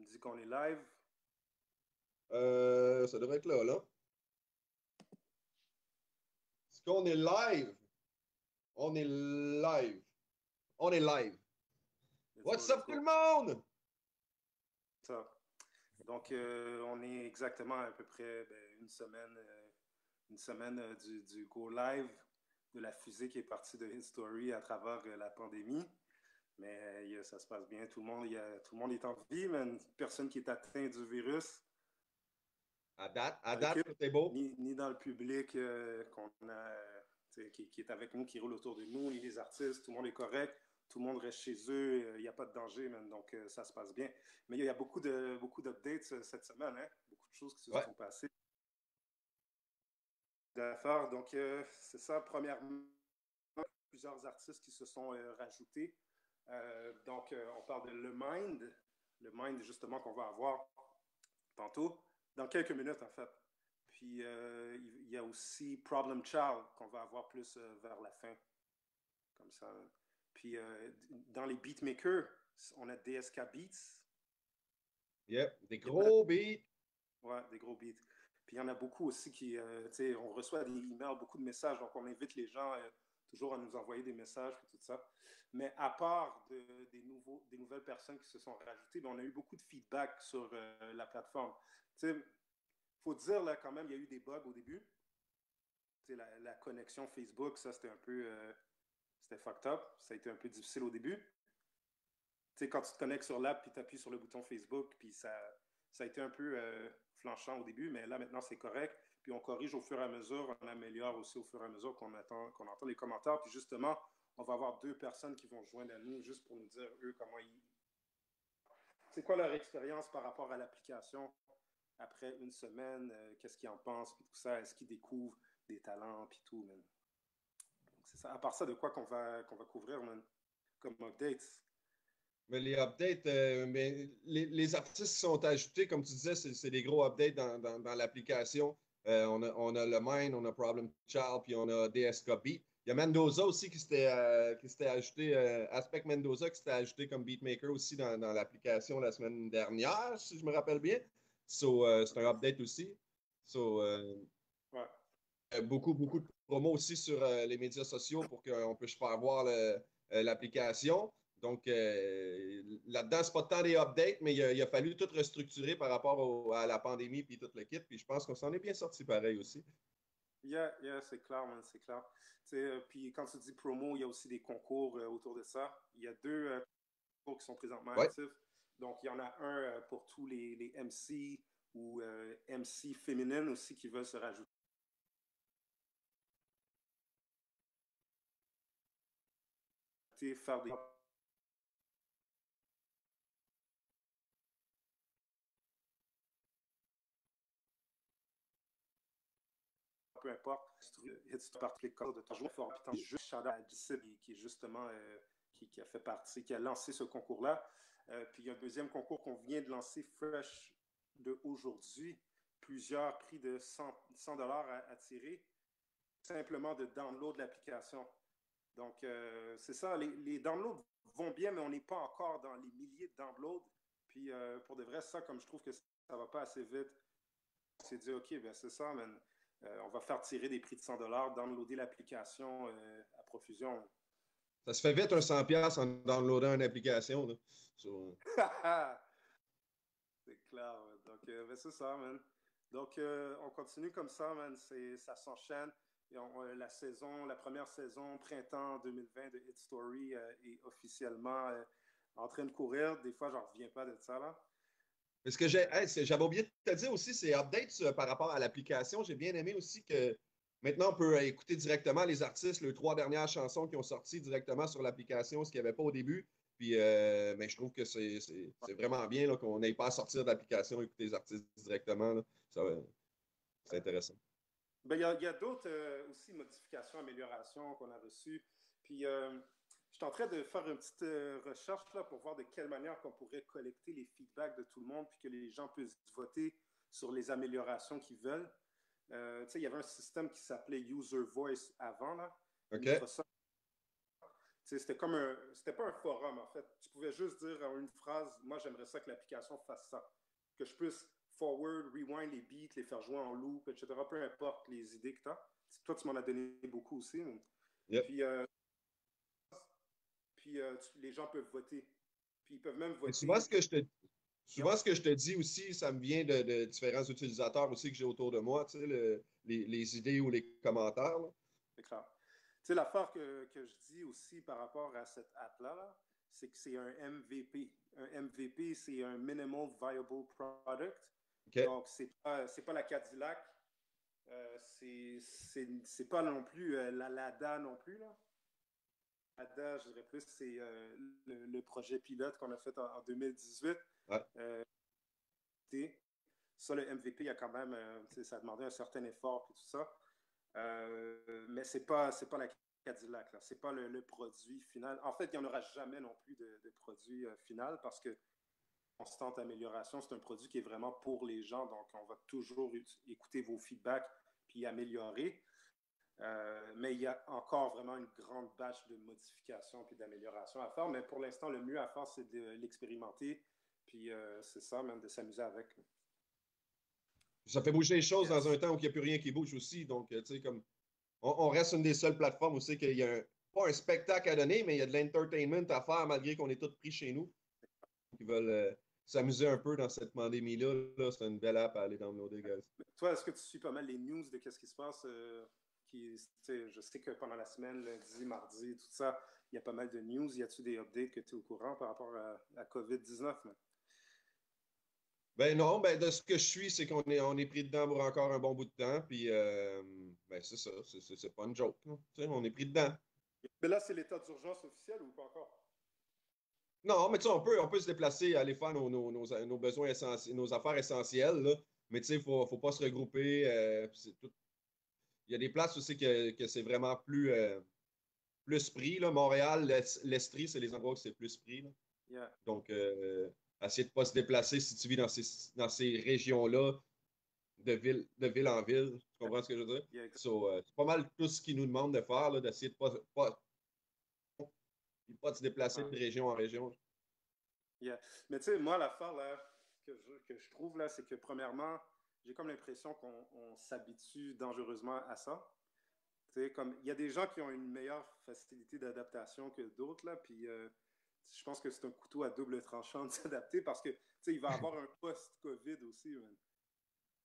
me dis qu'on est live. Ça devrait être là, là. Est-ce qu'on est live? On est live. On est live. Let's go, What's let's up, tout le go. monde? Ça. Donc, on est exactement à peu près une semaine du go live de la fusée qui est partie de Hit Story à travers la pandémie. Mais ça se passe bien. Tout le monde est en vie, mais personne qui est atteint du virus À dans date, l'équipe, tout est beau. ni dans le public qui est avec nous, qui roule autour de nous, ni les artistes. Tout le monde est correct. Tout le monde reste chez eux. Il n'y a pas de danger, man, donc ça se passe bien. Mais il y a beaucoup d'updates cette semaine. Hein? Beaucoup de choses qui se Ouais. sont passées. D'affaires. Donc, c'est ça. Premièrement, plusieurs artistes qui se sont rajoutés. Donc, on parle de Le Mind. Le Mind, justement, qu'on va avoir tantôt, dans quelques minutes, en fait. Puis, il y a aussi Problem Child, qu'on va avoir plus vers la fin, comme ça. Puis, dans les beatmakers, on a DSK Beats. Yep. Des Il y a peut-être, gros beats. ouais, des gros beats. Puis, il y en a beaucoup aussi tu sais, on reçoit des emails, beaucoup de messages, donc on invite les gens toujours à nous envoyer des messages et tout ça. Mais à part des nouvelles personnes qui se sont rajoutées, ben, on a eu beaucoup de feedback sur la plateforme. Tu sais, faut dire, là, quand même, il y a eu des bugs au début. La connexion Facebook, ça, c'était un peu... c'était fucked up. Ça a été un peu difficile au début. Quand tu te connectes sur l'app, puis tu appuies sur le bouton Facebook, puis ça a été un peu flanchant au début, mais là, maintenant, c'est correct. Puis on corrige au fur et à mesure, on améliore aussi au fur et à mesure qu'on entend les commentaires. Puis justement, on va avoir deux personnes qui vont joindre à nous juste pour nous dire, eux, comment ils... C'est quoi leur expérience par rapport à l'application après une semaine, qu'est-ce qu'ils en pensent, puis tout ça, est-ce qu'ils découvrent des talents, puis tout, man. Donc, c'est ça. À part ça, de quoi qu'on va couvrir, man, comme updates. Mais les updates, mais les artistes qui sont ajoutés, comme tu disais, c'est des gros updates dans l'application. On a Le Mine, on a Problem Child, puis on a DSK Beat. Il y a Mendoza aussi qui s'était ajouté, Aspect Mendoza qui s'était ajouté comme beatmaker aussi dans l'application la semaine dernière, si je me rappelle bien. So, c'est un update aussi. So, Ouais. beaucoup de promos aussi sur les médias sociaux pour qu'on puisse faire voir l'application. Donc, là-dedans, c'est pas tant des updates, mais il a fallu tout restructurer par rapport à la pandémie puis tout le kit. Puis je pense qu'on s'en est bien sorti pareil aussi. Yeah, c'est clair, man, c'est clair. Puis quand tu dis promo, il y a aussi des concours autour de ça. Il y a deux concours qui sont présentement Ouais. actifs. Donc, il y en a un pour tous les MC ou MC féminines aussi qui veulent se rajouter, faire des peu importe, hits par tous les corps de toujours fort. Puis juste shout à Disciple qui est justement qui a fait partie, qui a lancé ce concours-là. Puis il y a un deuxième concours qu'on vient de lancer fresh de aujourd'hui. Plusieurs prix de 100 à tirer, simplement de download l'application. Donc, c'est ça, les downloads vont bien, mais on n'est pas encore dans les milliers de downloads. Puis, pour de vrai, ça, comme je trouve que ça ne va pas assez vite, on s'est dit, OK, ben c'est ça, man. On va faire tirer des prix de 100 downloader l'application à profusion. Ça se fait vite un 100$ en downloadant une application, là. So, C'est clair, man. Donc, ben, c'est ça, man. Donc, on continue comme ça, man. Ça s'enchaîne. La première saison, printemps 2020 de Hit Story est officiellement en train de courir. Des fois, j'en reviens pas de ça, là. ce que j'avais oublié de te dire aussi, c'est updates par rapport à l'application. J'ai bien aimé aussi que maintenant, on peut écouter directement les artistes, les trois dernières chansons qui ont sorti directement sur l'application, ce qu'il n'y avait pas au début. Puis, mais je trouve que c'est vraiment bien là, qu'on n'ait pas à sortir de l'application et écouter les artistes directement. Là. C'est intéressant. Ben, il y a d'autres aussi modifications, améliorations qu'on a reçues. Puis, je suis en train de faire une petite recherche là, pour voir de quelle manière qu'on pourrait collecter les feedbacks de tout le monde puis que les gens puissent voter sur les améliorations qu'ils veulent. Tu sais, il y avait un système qui s'appelait User Voice avant, là. OK? Microsoft, tu c'était c'était pas un forum, en fait. Tu pouvais juste dire en une phrase, moi, j'aimerais ça que l'application fasse ça. Que je puisse forward, rewind les beats, les faire jouer en loop, etc. Peu importe les idées que tu as. Toi, tu m'en as donné beaucoup aussi. Yep. Puis, les gens peuvent voter. Puis, ils peuvent même Et souvent, voter. souvent, ce que je te dis aussi, ça me vient de différents utilisateurs aussi que j'ai autour de moi, tu sais, les idées ou les commentaires. Là. C'est clair. Tu sais, l'affaire que je dis aussi par rapport à cette app-là, là, c'est que c'est un MVP. Un MVP, c'est un Minimal Viable Product. Okay. Donc, c'est pas la Cadillac. C'est pas non plus la Lada non plus. Là. Lada, je dirais plus, c'est le projet pilote qu'on a fait en 2018. Ouais. Ça, le MVP, il y a quand même, ça a demandé un certain effort et tout ça. Mais c'est pas la Cadillac, là. C'est pas le produit final. En fait, il n'y en aura jamais non plus de produit final parce que constante amélioration, c'est un produit qui est vraiment pour les gens. Donc, on va toujours écouter vos feedbacks puis améliorer. Mais il y a encore vraiment une grande bâche de modifications puis d'améliorations à faire. Mais pour l'instant, le mieux à faire, c'est de l'expérimenter. Puis c'est ça, même de s'amuser avec. Ça fait bouger les choses dans un temps où il n'y a plus rien qui bouge aussi. Donc, tu sais, comme on reste une des seules plateformes aussi qu'il y a pas un spectacle à donner, mais il y a de l'entertainment à faire malgré qu'on est tous pris chez nous. Qui veulent s'amuser un peu dans cette pandémie-là. Là, c'est une belle app à aller downloader, guys. Toi, est-ce que tu suis pas mal les news de qu'est-ce qui se passe? Je sais que pendant la semaine, lundi, mardi, tout ça, il y a pas mal de news. Y a-tu des updates que tu es au courant par rapport à COVID-19? Ben non, ben de ce que je suis, c'est on est pris dedans pour encore un bon bout de temps. Puis, ben c'est ça, c'est pas une joke. On est pris dedans. Mais là, c'est l'état d'urgence officiel ou pas encore? Non, mais tu sais, on peut se déplacer, aller faire nos besoins essentiels, nos affaires essentielles, là. Mais tu sais, il faut pas se regrouper. Il y a des places aussi que c'est vraiment plus pris. Là. Montréal, l'Estrie, c'est les endroits où c'est plus pris. Là. Yeah. Donc, essayer de ne pas se déplacer si tu vis dans ces régions-là, de ville en ville. Tu comprends ce que je veux dire? Yeah, c'est pas mal tout ce qu'ils nous demandent de faire, là, d'essayer de pas se déplacer de région en région. Yeah. Mais tu sais, moi, l'affaire là, que je trouve, là, c'est que premièrement, j'ai comme l'impression qu'on s'habitue dangereusement à ça. Comme il y a des gens qui ont une meilleure facilité d'adaptation que d'autres, là, puis je pense que c'est un couteau à double tranchant de s'adapter parce que il va y avoir un post-COVID aussi, man.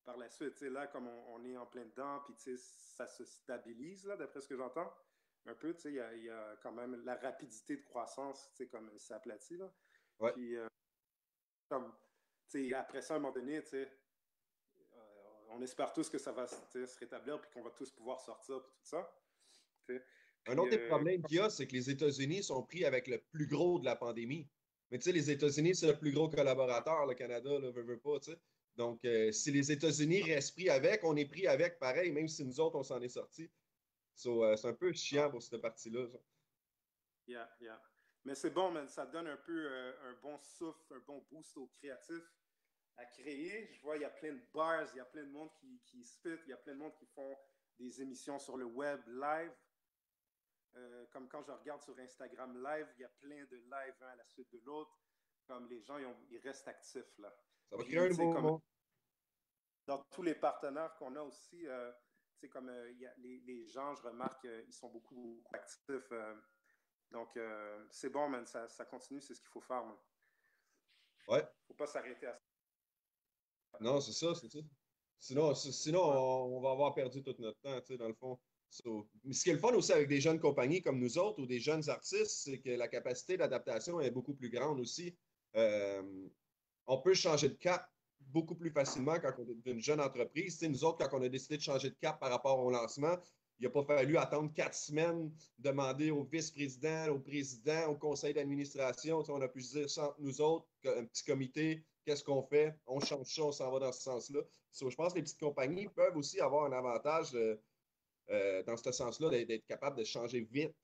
Par la suite. Là, comme on est en plein dedans, puis ça se stabilise, là, d'après ce que j'entends. Un peu, il y a quand même la rapidité de croissance, comme ça aplatit, là. Ouais. Puis, comme, après ça, à un moment donné, on espère tous que ça va se rétablir puis qu'on va tous pouvoir sortir puis tout ça. Puis, un autre des problèmes qu'il y a, c'est que les États-Unis sont pris avec le plus gros de la pandémie. Mais tu sais, les États-Unis, c'est le plus gros collaborateur, le Canada, là, veut pas, tu sais. Donc, si les États-Unis restent pris avec, on est pris avec pareil, même si nous autres, on s'en est sortis. C'est un peu chiant pour cette partie-là. Yeah. Mais c'est bon, man. Ça donne un peu un bon souffle, un bon boost aux créatifs à créer. Je vois, il y a plein de bars, il y a plein de monde qui spit, il y a plein de monde qui font des émissions sur le web live. Comme quand je regarde sur Instagram live, il y a plein de lives un à la suite de l'autre. Comme les gens, ils restent actifs, là. Ça va créer un nouveau monde. Dans tous les partenaires qu'on a aussi, comme les gens, je remarque, ils sont beaucoup actifs. Donc, c'est bon, man. Ça continue, c'est ce qu'il faut faire, man. Ouais. Faut pas s'arrêter à ça. Non, c'est ça. Sinon on va avoir perdu tout notre temps, tu sais, dans le fond. Mais ce qui est le fun aussi avec des jeunes compagnies comme nous autres ou des jeunes artistes, c'est que la capacité d'adaptation est beaucoup plus grande aussi. On peut changer de cap beaucoup plus facilement quand on est une jeune entreprise. Tu sais, nous autres, quand on a décidé de changer de cap par rapport au lancement, il n'a pas fallu attendre 4 semaines, demander au vice-président, au président, au conseil d'administration. Tu sais, on a pu se dire ça entre nous autres, un petit comité, qu'est-ce qu'on fait? On change ça, on s'en va dans ce sens-là. Je pense que les petites compagnies peuvent aussi avoir un avantage dans ce sens-là, d'être capable de changer vite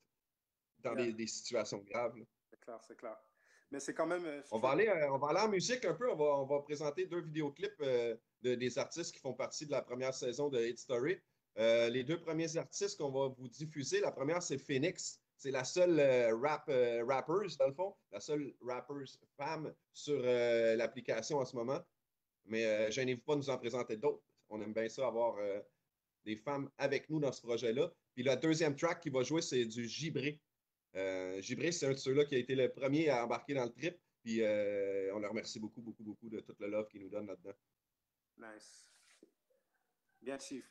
dans des situations graves. Là. C'est clair. Mais c'est quand même. On va aller en musique un peu. On va présenter 2 vidéoclips des artistes qui font partie de la première saison de Hit Story. Les 2 premiers artistes qu'on va vous diffuser, la première, c'est Phoenix. C'est la seule rappers, dans le fond, la seule rappers femme sur l'application en ce moment. Mais gênez-vous pas de nous en présenter d'autres. On aime bien ça, avoir des femmes avec nous dans ce projet-là. Puis la deuxième track qui va jouer, c'est du Gibré. Gibré, c'est un de ceux-là qui a été le premier à embarquer dans le trip. Puis on le remercie beaucoup, beaucoup, beaucoup de tout le love qu'il nous donne là-dedans. Nice. Bien, Chief.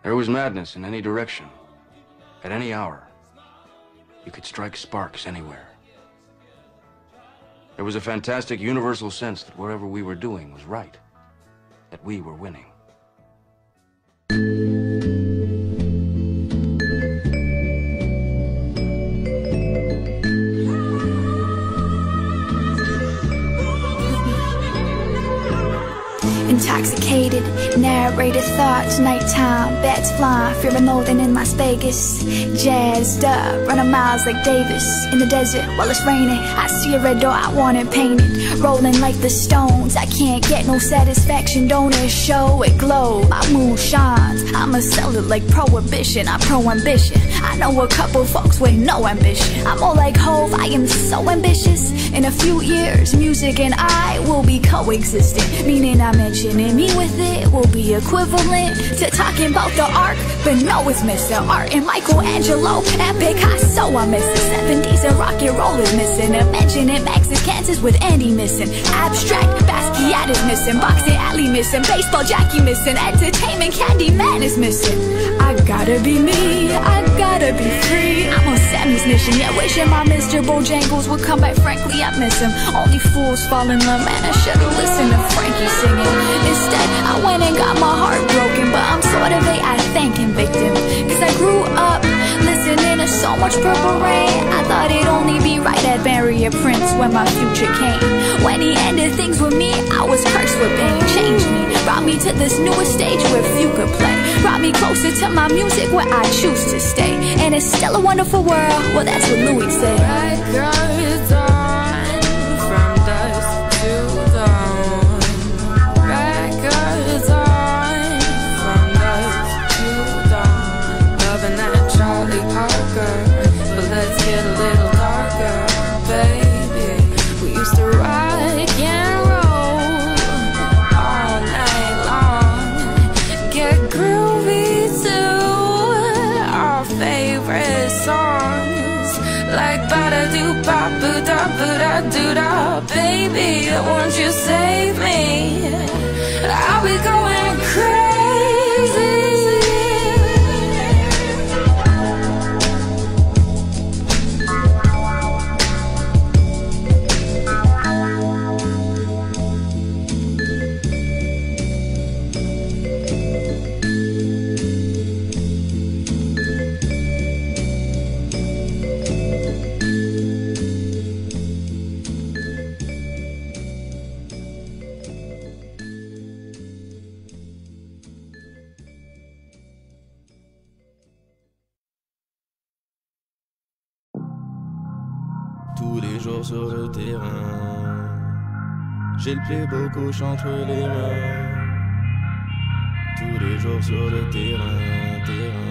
There was madness in any direction, at any hour. You could strike sparks anywhere. There was a fantastic universal sense that whatever we were doing was right, that we were winning. Intoxicated, narrated thoughts, nighttime, bats flying, fearing northern in Las Vegas. Jazzed up, running miles like Davis. In the desert while it's raining, I see a red door, I want it painted. Rolling like the Stones, I can't get no satisfaction, don't it show it glow. My moon shines, I'ma sell it like prohibition, I'm pro-ambition. I know a couple folks with no ambition. I'm more like Hove, I am so ambitious. In a few years, music and I will be coexistent, meaning I mentioning me with it will be equivalent to talking about the arc, but no, it's missing art and Michelangelo and Picasso. I miss the 70s and rock and roll is missing. Imagining Max's Kansas with Andy missing. Abstract Basquiat is missing. Boxing Alley missing. Baseball Jackie missing. Entertainment Candyman is missing. I gotta be me, I gotta be free. I'm on Sammy's mission, yeah, wishing my Mr. Bojangles would come back. Frankly, I miss him. Only fools fall in love, man, I should've listened to Frankie singing. Instead, I went and got my heart broken, but I'm sort of a I thanking victim. Cause I grew up listening to so much Purple Rain. I thought it'd only be right I'd marry a prince when my future came. When he ended things with me, I was cursed with pain. Changed me, brought me to this newest stage where few could play. Brought me closer to my music where I choose to stay. And it's still a wonderful world, well that's what Louis said. Records on, from dusk to dawn. Records on, from dusk to dawn. Loving that Charlie Parker, but let's get a little darker, baby. We used to rock and roll all night long. Get groovy to our favorite songs, like ba-da-do-ba-ba-da-ba-da-do-da. Baby, won't you save me? I'll be going crazy. Tous les jours sur le terrain, j'ai le playbook couche entre les mains. Tous les jours sur le terrain, terrain.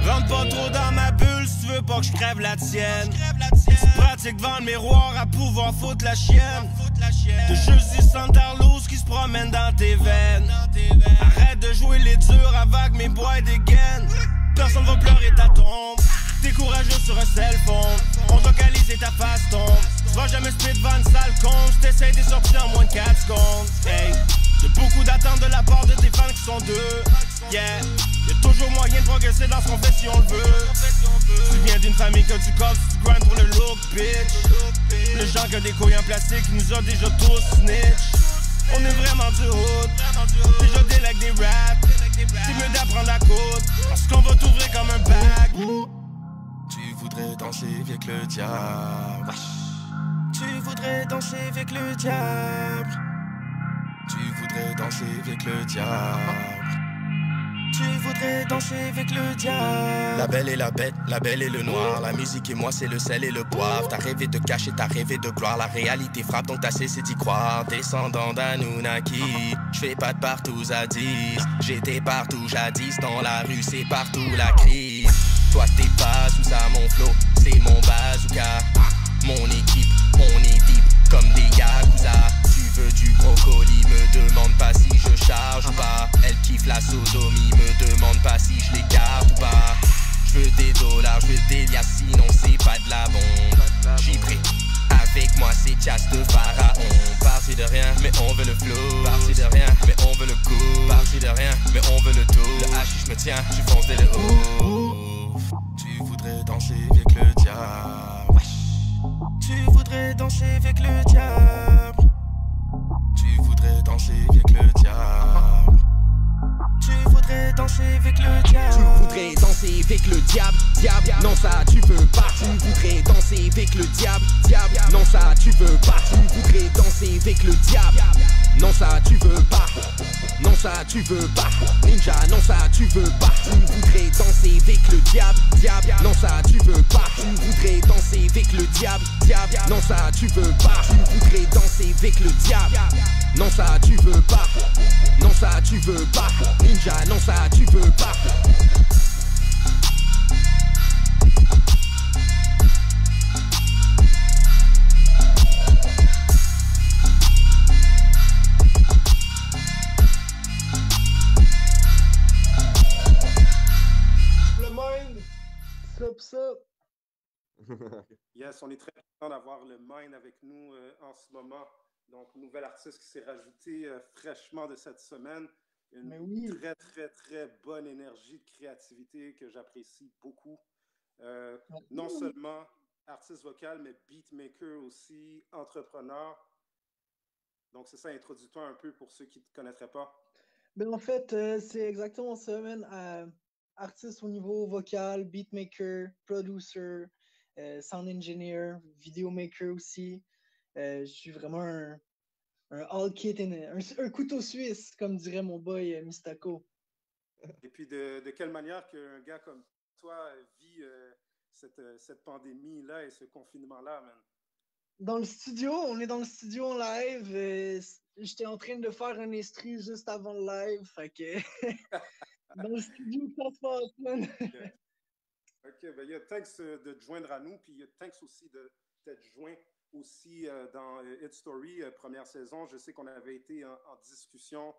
Rentre pas trop dans ma bulle si tu veux pas que je crève la tienne. Tu pratiques devant le miroir à pouvoir foutre la chienne. T'as juste des Santarlos qui se promènent dans tes veines. Arrête de jouer les durs avec mes bois dégaines. Personne va pleurer ta tombe. T'es courageux sur un cell phone. On localise et ta face tombe. Tu vas jamais split devant une sale con. J't'essaye de sortir en moins de 4 secondes. Hey, y'a beaucoup d'attentes de la part de tes fans qui sont deux. Yeah, y'a toujours moyen de progresser dans ce qu'on fait si on le veut. Tu viens d'une famille que tu copes, tu grind pour le look, bitch. Le genre que des couilles en plastique qui nous a déjà tous snitch. On est vraiment du hood. Déjà délègue des raps. C'est mieux d'apprendre la côte, parce qu'on va t'ouvrir comme un bag. Tu voudrais danser avec le diable. Tu voudrais danser avec le diable. Tu voudrais danser avec le diable. Tu voudrais danser avec le diable. La belle et la bête, la belle et le noir. La musique et moi, c'est le sel et le poivre. T'as rêvé de cacher, t'as rêvé de gloire. La réalité frappe, donc t'as cessé d'y croire. Descendant d'Anunnaki, j'fais pas de partout à 10. J'étais partout jadis, dans la rue, c'est partout la crise. Toi t'es pas sous ça, mon flow, c'est mon bazooka. Mon équipe, on est deep comme des yakuza. Tu veux du brocoli, me demande pas si je charge ou pas. Elle kiffe la sodomie, me demande pas si je l'écarte ou pas. Je veux des dollars, je veux des liasses, sinon c'est pas de la bombe. J'y prie, avec moi c'est chasse de pharaon. Parti de rien, mais on veut le flow. Parti de rien, mais on veut le coup. Parti de rien, mais on veut le tout. Le hashish me tient, je fonce dès le haut. Tu voudrais danser avec le diable. Tu voudrais danser avec le diable. Tu voudrais danser avec le diable. Tu voudrais danser avec le diable. Tu voudrais danser avec le diable, diable. Non ça tu veux pas. Tu voudrais danser avec le diable, diable. Non ça tu veux pas. Tu voudrais danser avec le diable. Non ça tu veux pas. Non ça tu veux pas. Ninja non ça tu veux pas. Tu voudrais danser avec le diable, diable. Non ça tu veux pas. Tu voudrais danser avec le diable, diable. Non ça tu veux pas. Tu voudrais danser avec le diable. Non ça tu veux pas. Non ça tu veux pas. Ninja non ça tu veux pas. Le mind! Sup. Yes, on est très content d'avoir le Mind avec nous en ce moment. Donc, nouvel artiste qui s'est rajouté fraîchement de cette semaine. Une très, très, très bonne énergie de créativité que j'apprécie beaucoup. Non seulement artiste vocal, mais beatmaker aussi, entrepreneur. Donc, c'est ça, introduis-toi un peu pour ceux qui ne te connaîtraient pas. Ben, en fait, c'est exactement ça, man. Artiste au niveau vocal, beatmaker, producer, sound engineer, videomaker aussi. Je suis vraiment un all kit, un couteau suisse, comme dirait mon boy Mistako. Et puis, de quelle manière qu'un gars comme toi vit cette pandémie-là et ce confinement-là, man? Dans le studio, on est dans le studio en live. J'étais en train de faire un instru juste avant le live. Fait que dans le studio, ça se passe, man. OK, ben, thanks de te joindre à nous, puis thanks aussi de t'être joint aussi dans Hit Story, première saison. Je sais qu'on avait été en discussion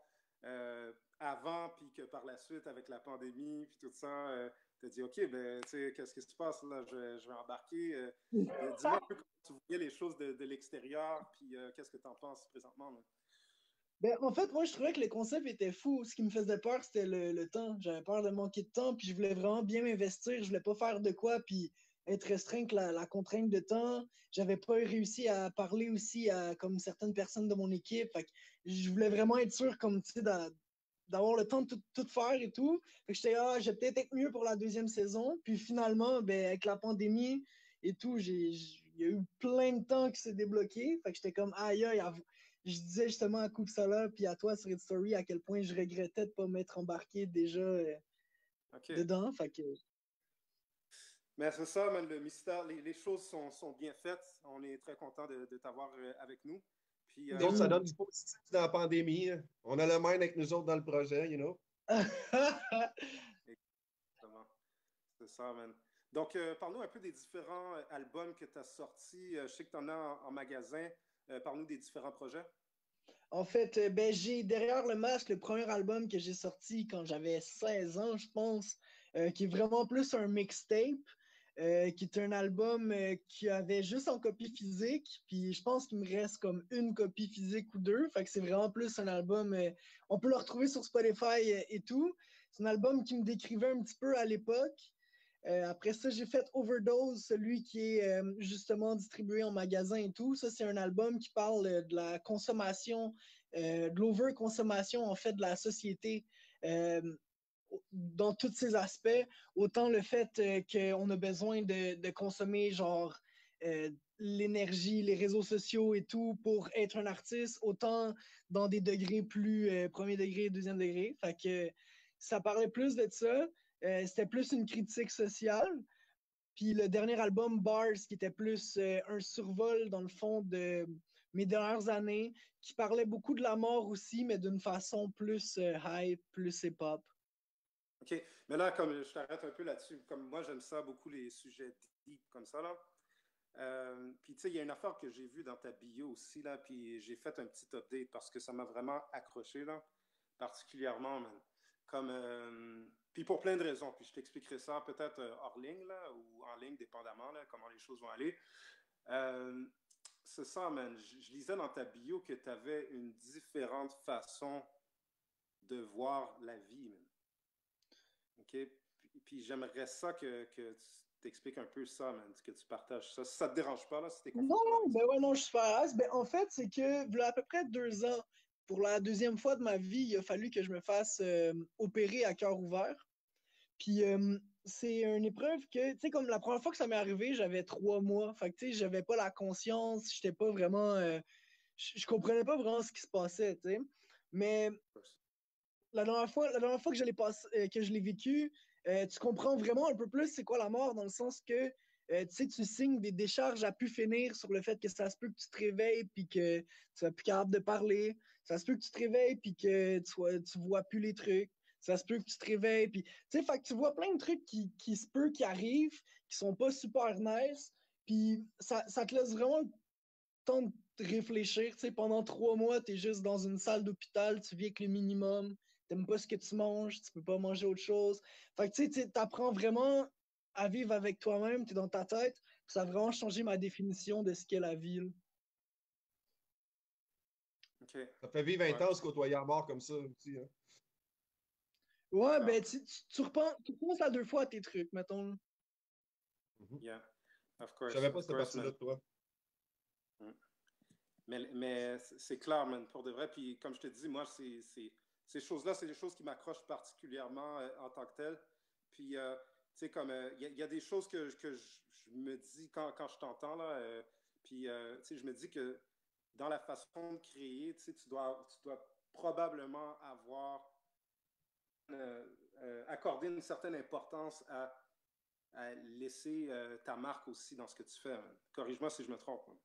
avant, puis que par la suite, avec la pandémie, puis tout ça, tu as dit, OK, ben, tu sais, qu'est-ce qui se passe là? Je vais embarquer. Dis-moi un peu comment tu voyais les choses de l'extérieur, puis qu'est-ce que tu en penses présentement? Là? Ben, en fait, moi, je trouvais que le concept était fou. Ce qui me faisait peur, c'était le temps. J'avais peur de manquer de temps, puis je voulais vraiment bien m'investir. Je voulais pas faire de quoi, puis être restreint que la contrainte de temps. J'avais pas réussi à parler aussi à comme certaines personnes de mon équipe. Fait que je voulais vraiment être sûr, comme tu sais, d'avoir le temps de tout faire et tout. Fait que j'étais, je vais peut-être être mieux pour la deuxième saison. Puis finalement, ben, avec la pandémie et tout, il y a eu plein de temps qui s'est débloqué. Fait que j'étais comme, aïe, je disais justement à Coupe Sola puis à toi sur Red Story à quel point je regrettais de ne pas m'être embarqué déjà dedans. Fait que... Mais c'est ça, man, le mystère, les choses sont bien faites. On est très content de t'avoir avec nous. Puis, donc, ça donne du positif dans la pandémie. On a le mind avec nous autres dans le projet, you know. Exactement. C'est ça, man. Donc, parle-nous un peu des différents albums que tu as sortis. Je sais que tu en as en magasin. Parle-nous des différents projets. En fait, ben, j'ai Derrière le masque, le premier album que j'ai sorti quand j'avais 16 ans, je pense, qui est vraiment plus un mixtape, qui est un album qui avait juste en copie physique, puis je pense qu'il me reste comme une copie physique ou deux, fait que c'est vraiment plus un album, on peut le retrouver sur Spotify et tout. C'est un album qui me décrivait un petit peu à l'époque. Après ça, j'ai fait Overdose, celui qui est justement distribué en magasin et tout. Ça, c'est un album qui parle de la consommation, de l'overconsommation, en fait, de la société dans tous ses aspects. Autant le fait qu'on a besoin de consommer, genre, l'énergie, les réseaux sociaux et tout pour être un artiste, autant dans des degrés plus premier degré, deuxième degré. Fait que ça parlait plus de ça. C'était plus une critique sociale. Puis le dernier album, Bars, qui était plus un survol, dans le fond, de mes dernières années, qui parlait beaucoup de la mort aussi, mais d'une façon plus hype, plus hip-hop. OK. Mais là, comme je t'arrête un peu là-dessus, comme moi, j'aime ça beaucoup, les sujets deep comme ça, là. Puis, tu sais, il y a une affaire que j'ai vue dans ta bio aussi, là, puis j'ai fait un petit update parce que ça m'a vraiment accroché, là, particulièrement, man. Comme, puis pour plein de raisons, puis je t'expliquerai ça peut-être hors ligne, là, ou en ligne, dépendamment, là, comment les choses vont aller. C'est ça, man. Je lisais dans ta bio que tu avais une différente façon de voir la vie, man. OK? Puis j'aimerais ça que tu t'expliques un peu ça, man, que tu partages ça. Si ça te dérange pas, là, si t'es confortable. Non, ben ouais, non, je suis pas à l'aise. Ben, en fait, c'est que, il y a à peu près 2 ans, pour la deuxième fois de ma vie, il a fallu que je me fasse opérer à cœur ouvert. Puis c'est une épreuve que, tu sais, comme la première fois que ça m'est arrivé, j'avais 3 mois. Fait que, tu sais, j'avais pas la conscience, j'étais pas vraiment. Je comprenais pas vraiment ce qui se passait, tu sais. Mais la dernière fois que je l'ai vécu, tu comprends vraiment un peu plus c'est quoi la mort, dans le sens que tu sais, tu signes des décharges à pu finir sur le fait que ça se peut que tu te réveilles puis que tu sois plus capable de parler. Ça se peut que tu te réveilles puis que tu vois plus les trucs. Ça se peut que tu te réveilles puis tu sais, fait que tu vois plein de trucs qui se peut qui arrivent, qui sont pas super nice. Puis ça te laisse vraiment le temps de réfléchir. Tu sais, pendant 3 mois, tu es juste dans une salle d'hôpital, tu vis avec le minimum. T'aimes pas ce que tu manges, tu peux pas manger autre chose. Fait que tu sais, t'apprends vraiment à vivre avec toi-même, t'es dans ta tête. Ça a vraiment changé ma définition de ce qu'est la vie. Okay. Ça fait vivre intense côtoyer la mort comme ça aussi. Hein? Ouais, ben tu repenses à 2 fois à tes trucs, mettons. Yeah, of course. Je savais pas cette partie-là de toi. Mais c'est clair, man, pour de vrai. Puis comme je te dis, moi, ces choses-là, c'est des choses qui m'accrochent particulièrement en tant que telles. Puis, tu sais, comme, il y a des choses que je me dis quand je t'entends, là. Puis, tu sais, je me dis que dans la façon de créer, tu sais, tu dois probablement avoir accordé une certaine importance à laisser ta marque aussi dans ce que tu fais. Man. Corrige-moi si je me trompe. Man.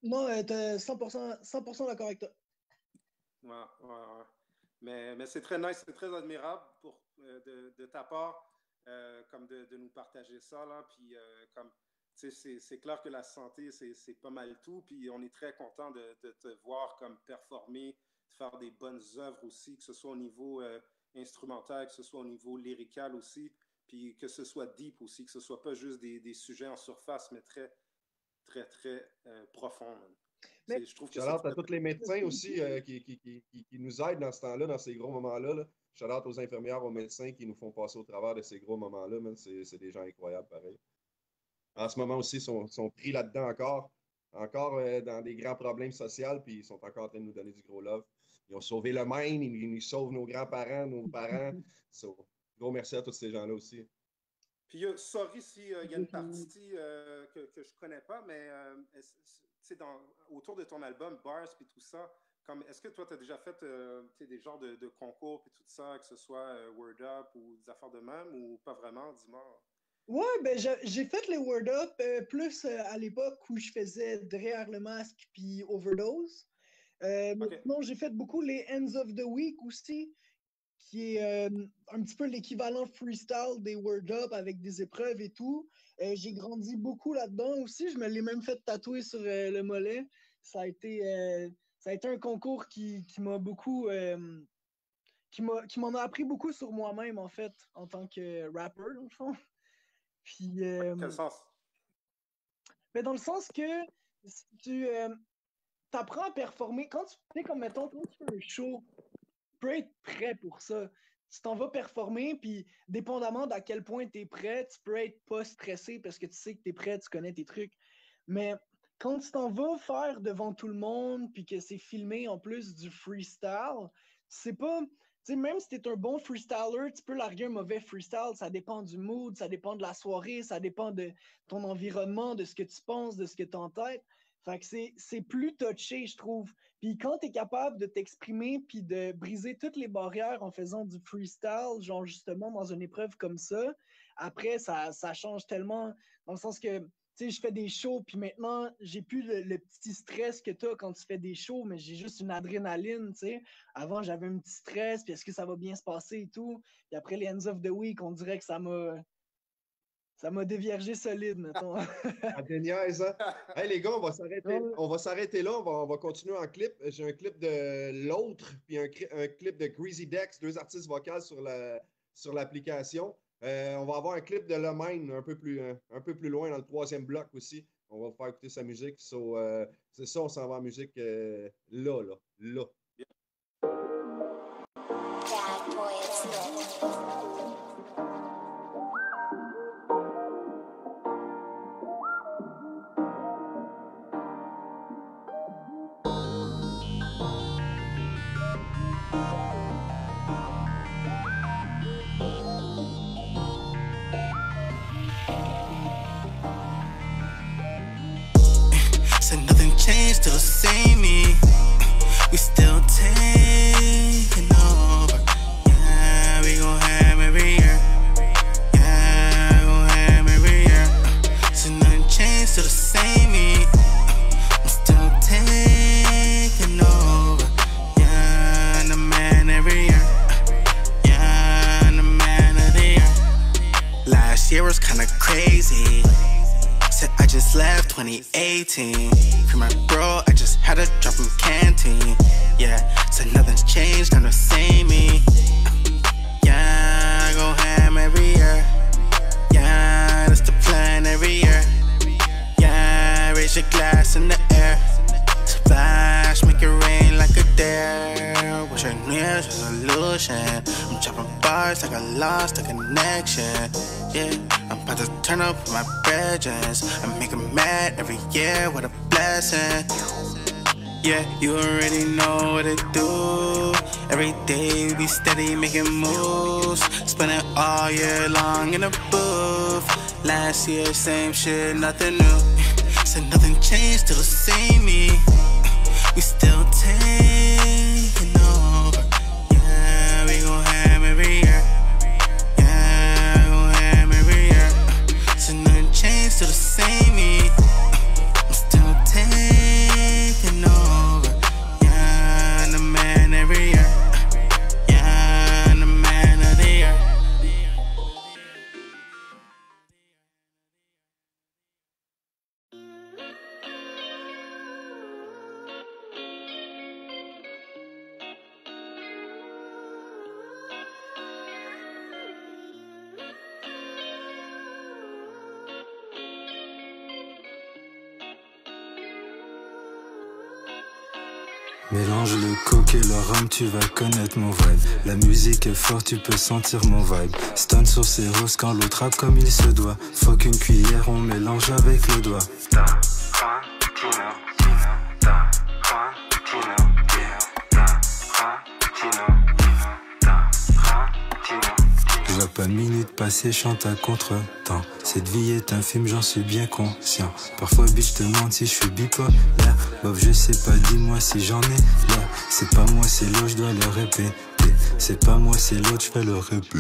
Non, t'es 100% d'accord avec toi. Ouais. Mais c'est très nice, c'est très admirable de ta part, comme de nous partager ça, là. Puis, comme, tu sais, c'est clair que la santé, c'est pas mal tout. Puis, on est très content de te voir comme performer, de faire des bonnes œuvres aussi, que ce soit au niveau instrumental, que ce soit au niveau lyrical aussi, puis que ce soit deep aussi, que ce soit pas juste des sujets en surface, mais très, très, très profonds. Mais je trouve que shout-out à tous les médecins aussi qui nous aident dans ce temps-là, dans ces gros moments-là. Là. Shout-out aux infirmières, aux médecins qui nous font passer au travers de ces gros moments-là. C'est des gens incroyables, pareil. En ce moment aussi, ils sont pris là-dedans encore dans des grands problèmes sociaux, puis ils sont encore en train de nous donner du gros love. Ils ont sauvé le Maine, ils nous sauvent nos grands-parents, nos parents. Gros merci à tous ces gens-là aussi. Puis, sorry s'il y a une partie que je ne connais pas, mais autour de ton album, Bars et tout ça, est-ce que toi, tu as déjà fait des genres de concours et tout ça, que ce soit Word Up ou des affaires de même, ou pas vraiment, dis-moi? Ouais, ben j'ai fait les Word Up plus à l'époque où je faisais Derrière le masque puis Overdose. Sinon, j'ai fait beaucoup les Ends of the Week aussi, qui est un petit peu l'équivalent freestyle des Word Up avec des épreuves et tout. J'ai grandi beaucoup là-dedans aussi. Je me l'ai même fait tatouer sur le mollet. Ça a été un concours qui m'a beaucoup... qui m'en a appris beaucoup sur moi-même, en fait, en tant que rappeur, dans le fond. Puis... Quel sens? Mais dans le sens que tu apprends à performer. Quand tu fais comme, mettons, quand tu fais un show, tu peux être prêt pour ça. Tu t'en vas performer, puis dépendamment d'à quel point tu es prêt, tu peux être pas stressé parce que tu sais que tu es prêt, tu connais tes trucs. Mais quand tu t'en vas faire devant tout le monde, puis que c'est filmé en plus du freestyle, c'est pas... Tu sais, même si tu es un bon freestyler, tu peux larguer un mauvais freestyle. Ça dépend du mood, ça dépend de la soirée, ça dépend de ton environnement, de ce que tu penses, de ce que tu as en tête. Fait que c'est plus touché, je trouve. Puis quand tu es capable de t'exprimer puis de briser toutes les barrières en faisant du freestyle, genre justement dans une épreuve comme ça, après, ça change tellement dans le sens que, tu sais, je fais des shows puis maintenant, j'ai plus le petit stress que tu as quand tu fais des shows, mais j'ai juste une adrénaline, tu sais. Avant, j'avais un petit stress, puis est-ce que ça va bien se passer et tout. Puis après les Ends of the Week, on dirait que ça m'a déviergé solide, mettons. Ah, t'es niaise, hein? Hey, les gars, on va s'arrêter là. On va continuer en clip. J'ai un clip de l'autre, puis un clip de Greasy Dex, 2 artistes vocales sur l'application. On va avoir un clip de Le Mine un peu plus loin dans le 3e bloc aussi. On va faire écouter sa musique. C'est ça, on s'en va en musique là. Said nothing changed, still the same me. We still taking over. Yeah, we gon' ham every year. Yeah, we gon' ham every year. Said nothing changed, still the same me. I'm still taking over. Yeah, and the man every year. Yeah, and the man of the year. Last year was kinda crazy. Said I just left 2018. For my bro, I just had to drop him canteen. Yeah, said nothing's changed, I'm the same me. Yeah, I go ham every year. Yeah, that's the plan every year. Yeah, raise your glass in the air. Splash, make it rain like a dare. What's your New Year's resolution? I'm chopping bars like I lost a connection. Yeah, I'm about to turn up with my brethren. I make them mad every year, what a blessing. Yeah, you already know what it do. Every day we be steady making moves. Spending all year long in the booth. Last year, same shit, nothing new. Said nothing changed, still the same me. We still taking over. Yeah, we gon' ham every year. Yeah, we gon' ham every year. So nothing changed, still the same me. I'm still taking over. Yeah, and the man every year. Yeah, and the man of the year. Mélange le coke et le rhum, tu vas connaître mon vibe. La musique est forte, tu peux sentir mon vibe. Stun sur ses roses quand l'autre rappe comme il se doit. Faut qu'une cuillère, on mélange avec le doigt. Je vois pas minute passer, chante à contre-temps. Cette vie est un film, j'en suis bien conscient. Parfois, bitch, te demande si je suis bipolaire. Bof, je sais pas, dis-moi si j'en ai là. C'est pas moi, c'est l'autre, je dois le répéter. C'est pas moi, c'est l'autre, je vais le répéter.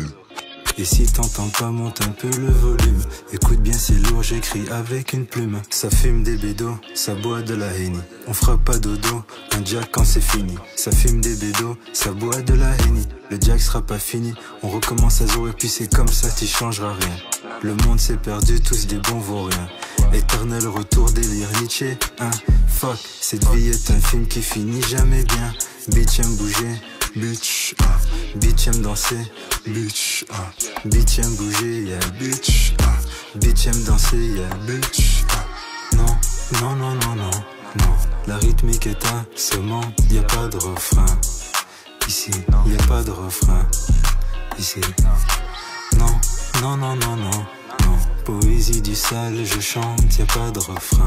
Et si t'entends pas, monte un peu le volume. Écoute bien, c'est lourd, j'écris avec une plume. Ça fume des bédos, ça boit de la Henny. On fera pas dodo, un jack quand c'est fini. Ça fume des bédos, ça boit de la Henny. Le jack sera pas fini, on recommence à zéro et puis c'est comme ça, t'y changeras rien. Le monde s'est perdu, tous des bons vauriens. Éternel retour, délire Nietzsche, hein. Fuck, cette vie est un film qui finit jamais bien. Bitch aime bouger, bitch, ah. Bitch aime danser, bitch, ah. Bitch aime bouger, yeah, bitch, ah. Bitch aime danser, yeah, bitch, ah. Non, non, non, non, non, non. La rythmique est assommant, y a pas de refrain. Ici, y a pas de refrain. Ici, non, non, non, non, non, non. Poésie du sale, je chante, y a pas de refrain.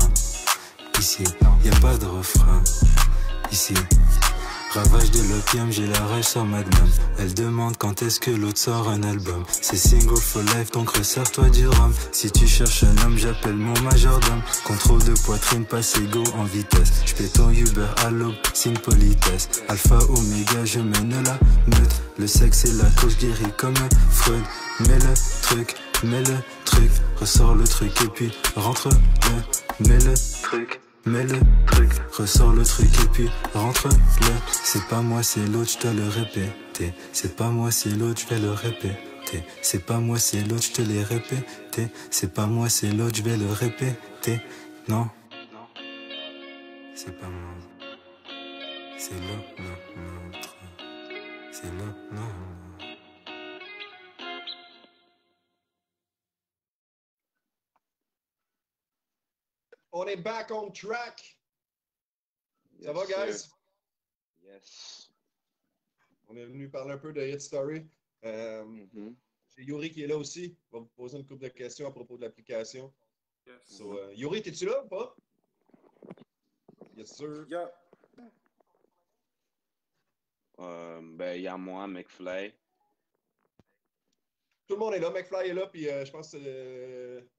Ici, y a pas de refrain. Ici, Ravage de l'opium, j'ai la rage sur Magnum. Elle demande quand est-ce que l'autre sort un album. C'est single for life, donc resserre-toi du rhum. Si tu cherches un homme, j'appelle mon majordome. Contrôle de poitrine, passe ego en vitesse. J'paie ton Uber à l'aube, signe politesse. Alpha, oméga, je mène la meute. Le sexe et la cause guérit comme Freud. Mets le truc, ressort le truc et puis rentre-le. Mets le truc. Ressors le truc et puis rentre-le. C'est pas moi, c'est l'autre, je te le répéter. C'est pas moi, c'est l'autre, je vais le répéter. C'est pas moi, c'est l'autre, je te l'ai répété. C'est pas moi, c'est l'autre, je vais le répéter. Non, c'est pas moi. C'est l'autre. C'est l'autre, non. On est back on track. Ça va, guys? Yes. On est venu parler un peu de Hit Story. J'ai Yuri qui est là aussi. On va vous poser une couple de questions à propos de l'application. Yes. So, Yuri, t'es-tu là ou pas? Yes, sir. Yeah. Ben, il y a moi, McFly. Tout le monde est là. McFly est là, puis je pense que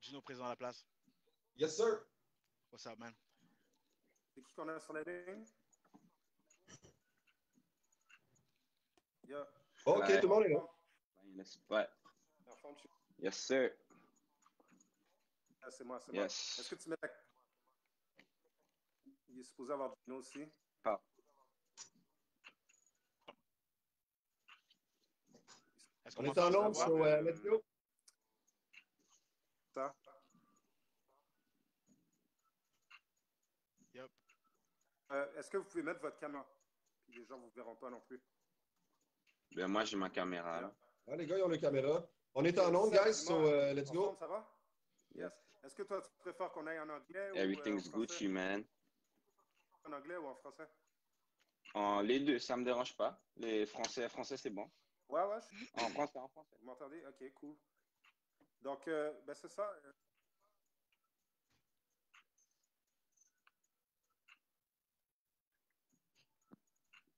Gino présent à la place. Yes, sir. What's up, man? C'est qui qu'on a sur la ligne? Yeah. OK, tout le monde est là. Ouais. Yes, sir. Ah, c'est moi. Yes. Est-ce que tu mets ta... Il est supposé avoir Gino aussi. Ah. On est en onde, so let's go. Ça. Yep. Est-ce que vous pouvez mettre votre caméra? Puis les gens ne vous verront pas non plus. Ben, moi, j'ai ma caméra, là. Ah, les gars, ils ont les caméras. On est en onde, guys, so let's go. Ça va? Yes. Est-ce que toi, tu préfères qu'on aille en anglais Everything's ou en Gucci, man. En anglais ou en français? Les deux, ça me dérange pas. Les français, c'est bon. Ouais. En français. Vous m'entendez? OK, cool. Donc, ben c'est ça.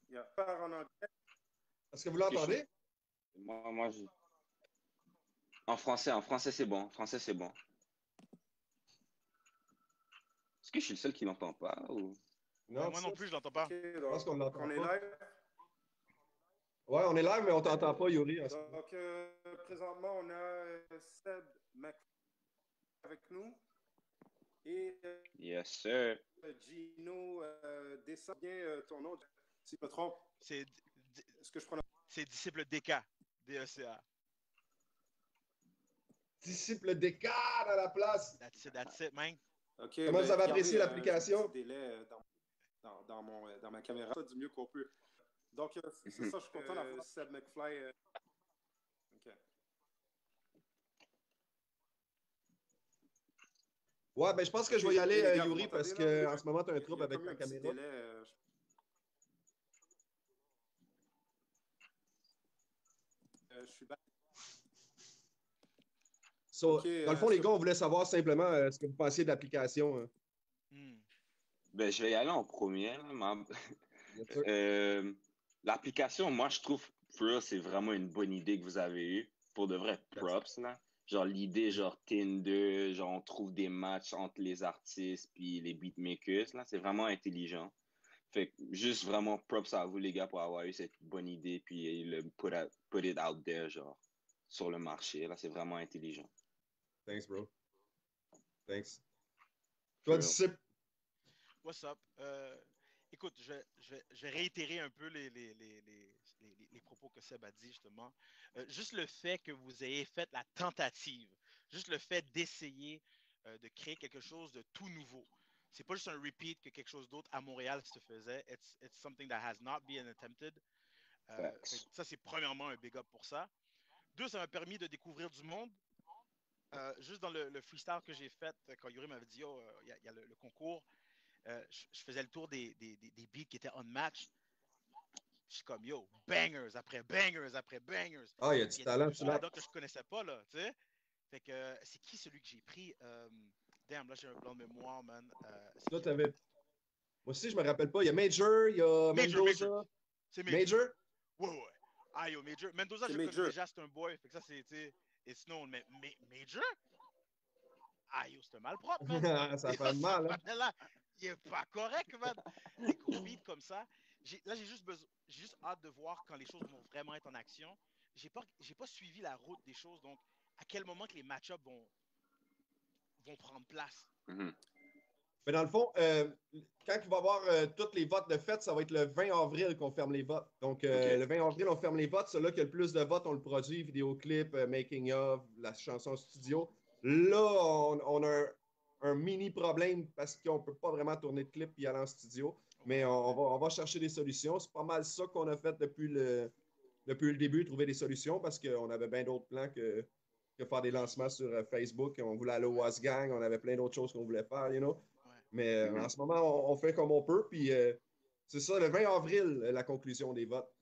Il y a part en anglais. Est-ce que vous l'entendez? Moi, je... En français, c'est bon. Est-ce que je suis le seul qui n'entend pas ou... Non, moi non plus, je l'entends pas. Okay, je pense qu'on l'entend on est pas. live? Ouais, on est live, mais on t'entend pas, Yuri. Donc, présentement, on a Seb Mc avec nous. Et yes, sir. Gino, descend bien ton nom, si je me trompe. Est-ce que je prononce? C'est disciple DK, DECA. Disciple DK à la place. That's it, man. Okay, comment vous avez apprécié l'application? Délai dans ma caméra, du mieux qu'on peut. Donc, c'est ça, je suis content d'avoir Seb McFly. OK. Ouais, ben je pense que je vais y aller, Yuri, parce qu'en ce moment, tu as un trouble avec ta caméra. Je suis back. So, dans le fond, les gars, on voulait savoir simplement ce que vous pensiez de l'application. Ben, je vais y aller en premier. L'application, moi, je trouve que c'est vraiment une bonne idée que vous avez eue. Pour de vrai, props, là. Genre, l'idée, genre, Tinder, genre, on trouve des matchs entre les artistes puis les beatmakers, là. C'est vraiment intelligent. Fait que, juste vraiment props à vous, les gars, pour avoir eu cette bonne idée puis le put it out there, genre, sur le marché. Là, c'est vraiment intelligent. Thanks, bro. Thanks. Toi, disciple. What's up? Écoute, je vais réitérer un peu les propos que Seb a dit, justement. Juste le fait que vous ayez fait la tentative, juste le fait d'essayer de créer quelque chose de tout nouveau. C'est pas juste un repeat que quelque chose d'autre à Montréal se faisait. It's something that has not been attempted. Ça, c'est premièrement un big up pour ça. Deux, ça m'a permis de découvrir du monde. Juste dans le freestyle que j'ai fait, quand Yuri m'avait dit, oh, il y a le concours, je faisais le tour des beats qui étaient unmatched. Je suis comme, yo, bangers après bangers après bangers. Ah, il y a du talent, tu l'as. Que je connaissais pas, là, tu sais. Fait que, c'est qui celui que j'ai pris? Damn, là, j'ai un blanc de mémoire, man. Toi, t'avais. Moi aussi, je me rappelle pas. Il y a Major, il y a Major, Mendoza. Major. C'est Major. Major? Ouais. Ah, yo, Major. Mendoza, C'est je connais Major. déjà, c'est un boy. Fait que ça, c'est, tu sais, it's known. Mais Major? Ah, yo, c'est un malpropre, man. Ça fait mal, hein? Là, il est pas correct, man. Des gros beats comme ça. Là, j'ai juste hâte de voir quand les choses vont vraiment être en action. J'ai pas suivi la route des choses, donc à quel moment que les match-ups vont prendre place. Mais dans le fond, quand il va y avoir tous les votes de fête, ça va être le 20 avril qu'on ferme les votes. Donc, le 20 avril, on ferme les votes. Celui-là qui a le plus de votes, on le produit, vidéoclip, making of, la chanson studio. Là, on a un mini problème parce qu'on ne peut pas vraiment tourner de clip et aller en studio. Mais on va chercher des solutions. C'est pas mal ça qu'on a fait depuis le début, trouver des solutions parce qu'on avait bien d'autres plans que faire des lancements sur Facebook. On voulait aller au Wasgang, on avait plein d'autres choses qu'on voulait faire, you know. Mais en ce moment, on fait comme on peut. Puis c'est ça, le 20 avril, la conclusion des votes.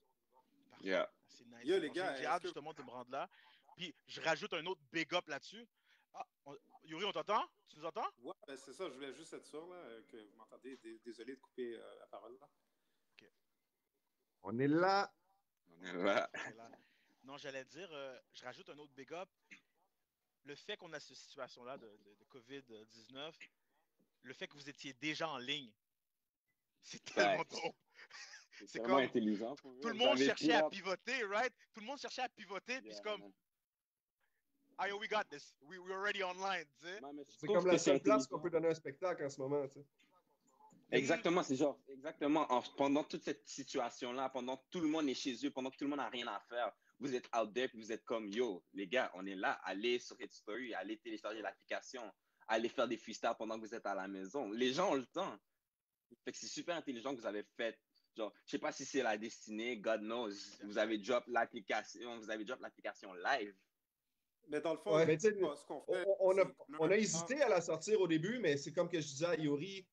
Yeah. C'est nice. Yo, les gars, J'ai hâte justement de me rendre là. Puis je rajoute un autre big up là-dessus. Ah, Yuri, on t'entend? Tu nous entends? Ouais, ben c'est ça, je voulais juste être sûr là, que vous m'entendez. Désolé de couper la parole là. OK. On est là. On est là. Non, j'allais dire, je rajoute un autre big up. Le fait qu'on a cette situation-là de COVID-19, le fait que vous étiez déjà en ligne, c'est tellement dope. C'est vraiment intelligent. Tout le monde cherchait à pivoter, right? Tout le monde cherchait à pivoter, puis c'est comme... Ah, yo, we got this. We're already online, tu sais. C'est comme la seule place qu'on peut donner un spectacle en ce moment, tu sais. Exactement, c'est genre, exactement, pendant toute cette situation-là, pendant que tout le monde est chez eux, pendant que tout le monde n'a rien à faire, vous êtes out there, puis vous êtes comme, yo, les gars, on est là, allez sur Hit Story, allez télécharger l'application, allez faire des freestyles pendant que vous êtes à la maison. Les gens ont le temps. Fait que c'est super intelligent que vous avez fait. Genre, je sais pas si c'est la destinée, God knows, vous avez drop l'application live. Mais dans le fond, ouais, ce qu'on fait, on a hésité à la sortir au début, mais c'est comme que je disais à Yuri,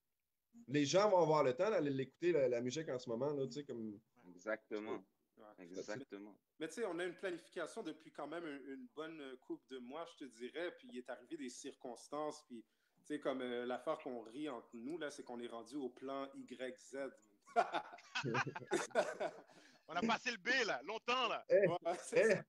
les gens vont avoir le temps d'aller l'écouter, la musique en ce moment. Là, comme... Exactement. Exactement. Mais tu sais, on a une planification depuis quand même une bonne couple de mois, je te dirais, puis il est arrivé des circonstances, puis tu sais, comme l'affaire qu'on rit entre nous, là, c'est qu'on est rendu au plan YZ. On a passé le B, là, longtemps, là. Ça.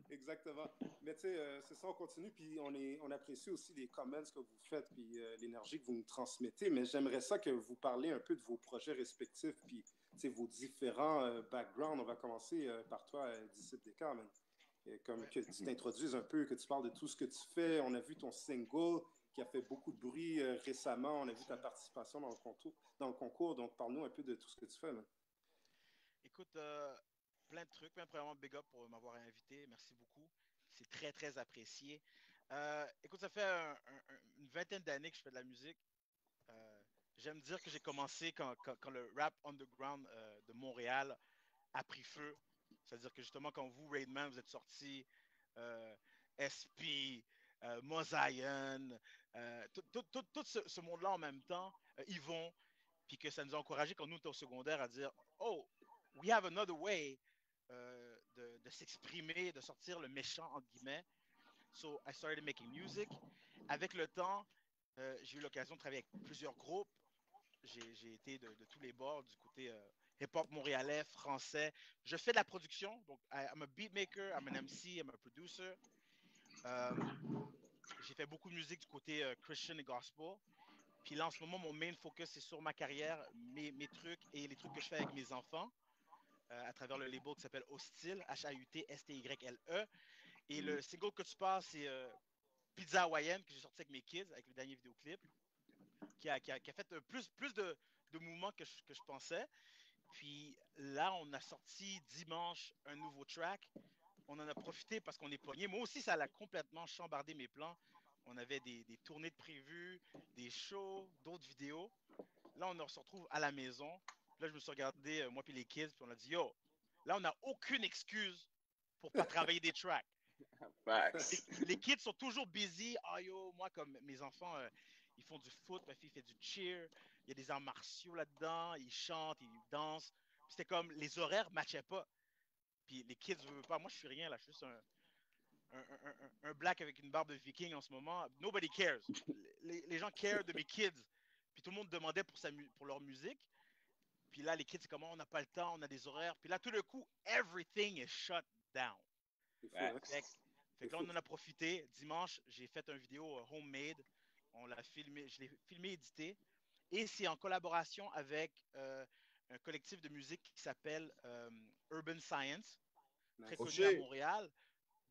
Exactement. Mais tu sais, c'est ça, on continue, puis on apprécie aussi les comments que vous faites, puis l'énergie que vous nous transmettez, mais j'aimerais ça que vous parliez un peu de vos projets respectifs, puis vos différents backgrounds. On va commencer par toi, Disciple Descartes, man. Comme que tu t'introduises un peu, que tu parles de tout ce que tu fais. On a vu ton single qui a fait beaucoup de bruit récemment. On a vu ta participation dans le concours. Donc, parle-nous un peu de tout ce que tu fais, man. Écoute, plein de trucs. Premièrement, big up pour m'avoir invité. Merci beaucoup. C'est très, très apprécié. Écoute, ça fait une vingtaine d'années que je fais de la musique. J'aime dire que j'ai commencé quand le rap underground de Montréal a pris feu. C'est-à-dire que justement, quand vous, Raidman, vous êtes sortis, SP, Mosaïen, tout ce monde-là en même temps, Yvon, puis que ça nous a encouragé quand nous étions au secondaire à dire « Oh, we have another way de s'exprimer, de sortir le méchant, entre guillemets. » So, I started making music. Avec le temps, j'ai eu l'occasion de travailler avec plusieurs groupes. J'ai été de tous les bords, du côté hip-hop montréalais, français. Je fais de la production, donc I'm a beatmaker, I'm an MC, I'm a producer. J'ai fait beaucoup de musique du côté Christian et gospel. Puis là, en ce moment, mon main focus, c'est sur ma carrière, mes trucs et les trucs que je fais avec mes enfants à travers le label qui s'appelle Hostile, H-A-U-T-S-T-Y-L-E. Et le single que tu passes, c'est Pizza Hawaïenne, que j'ai sorti avec mes kids, avec le dernier vidéoclip, qui a fait plus de mouvements que je pensais. Puis là, on a sorti dimanche un nouveau track. On en a profité parce qu'on est pogné. Moi aussi, ça a complètement chambardé mes plans. On avait des tournées de prévues, des shows, d'autres vidéos. Là, on se retrouve à la maison. Là, je me suis regardé, moi puis les kids, puis on a dit, yo, là, on n'a aucune excuse pour pas travailler des tracks. Les kids sont toujours busy. Ah yo, moi, comme mes enfants, ils font du foot, ma fille fait du cheer. Il y a des arts martiaux là-dedans. Ils chantent, ils dansent. C'était comme, les horaires ne matchaient pas. Puis les kids ne veulent pas. Moi, je suis rien, là. Je suis juste un black avec une barbe de viking en ce moment. Nobody cares. Les gens care de mes kids. Puis tout le monde demandait pour leur musique. Puis là, les kids, c'est comment on n'a pas le temps, on a des horaires. Puis là, tout le coup, everything is shut down. Fait que là, on en a profité. Dimanche, j'ai fait une vidéo homemade. On l'a filmé, je l'ai filmé, édité. Et c'est en collaboration avec un collectif de musique qui s'appelle Urban Science, très connu à Montréal.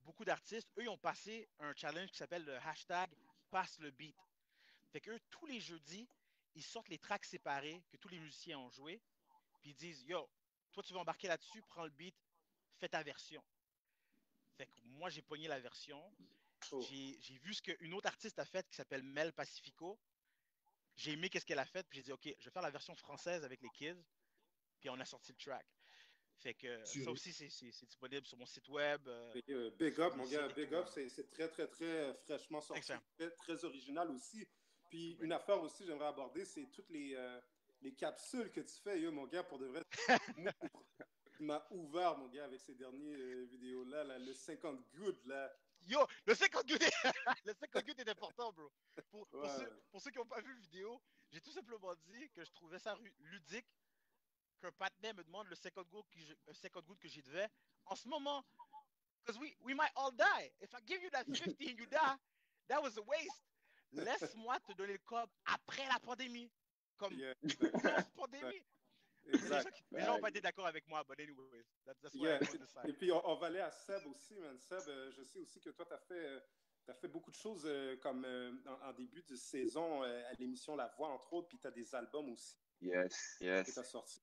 Beaucoup d'artistes, eux, ils ont passé un challenge qui s'appelle le hashtag Passe le beat. Fait qu'eux, tous les jeudis, ils sortent les tracks séparés que tous les musiciens ont joués, puis ils disent, yo, toi, tu vas embarquer là-dessus, prends le beat, fais ta version. Fait que moi, j'ai pogné la version. J'ai vu ce qu'une autre artiste a fait qui s'appelle Mel Pacifico. J'ai aimé qu'est-ce qu'elle a fait, puis j'ai dit, OK, je vais faire la version française avec les kids, puis on a sorti le track. Fait que ça aussi, c'est disponible sur mon site web. Big up, mon gars, big up, c'est très, très, très fraîchement sorti, très, très original aussi. Puis une affaire aussi, j'aimerais aborder, c'est toutes les capsules que tu fais, yo, mon gars, pour de vrai. Tu m'as ouvert, mon gars, avec ces dernières vidéos-là, là, le 50 good, là. Yo, le 50 good, le 50 good est important, bro. Pour ceux qui n'ont pas vu la vidéo, j'ai tout simplement dit que je trouvais ça ludique qu'un patinet me demande le 50 good que j'y devais en ce moment. Because we might all die. If I give you that 50 and you die, that was a waste. Laisse-moi te donner le code après la pandémie. Comme post-pandémie. Les gens n'ont pas été d'accord avec moi, but anyways, that's why I want to decide. Et puis, on va aller à Seb aussi, man. Seb, je sais aussi que toi, tu as fait beaucoup de choses comme en début de saison à l'émission La Voix, entre autres, puis tu as des albums aussi. Yes. Que tu as sortis.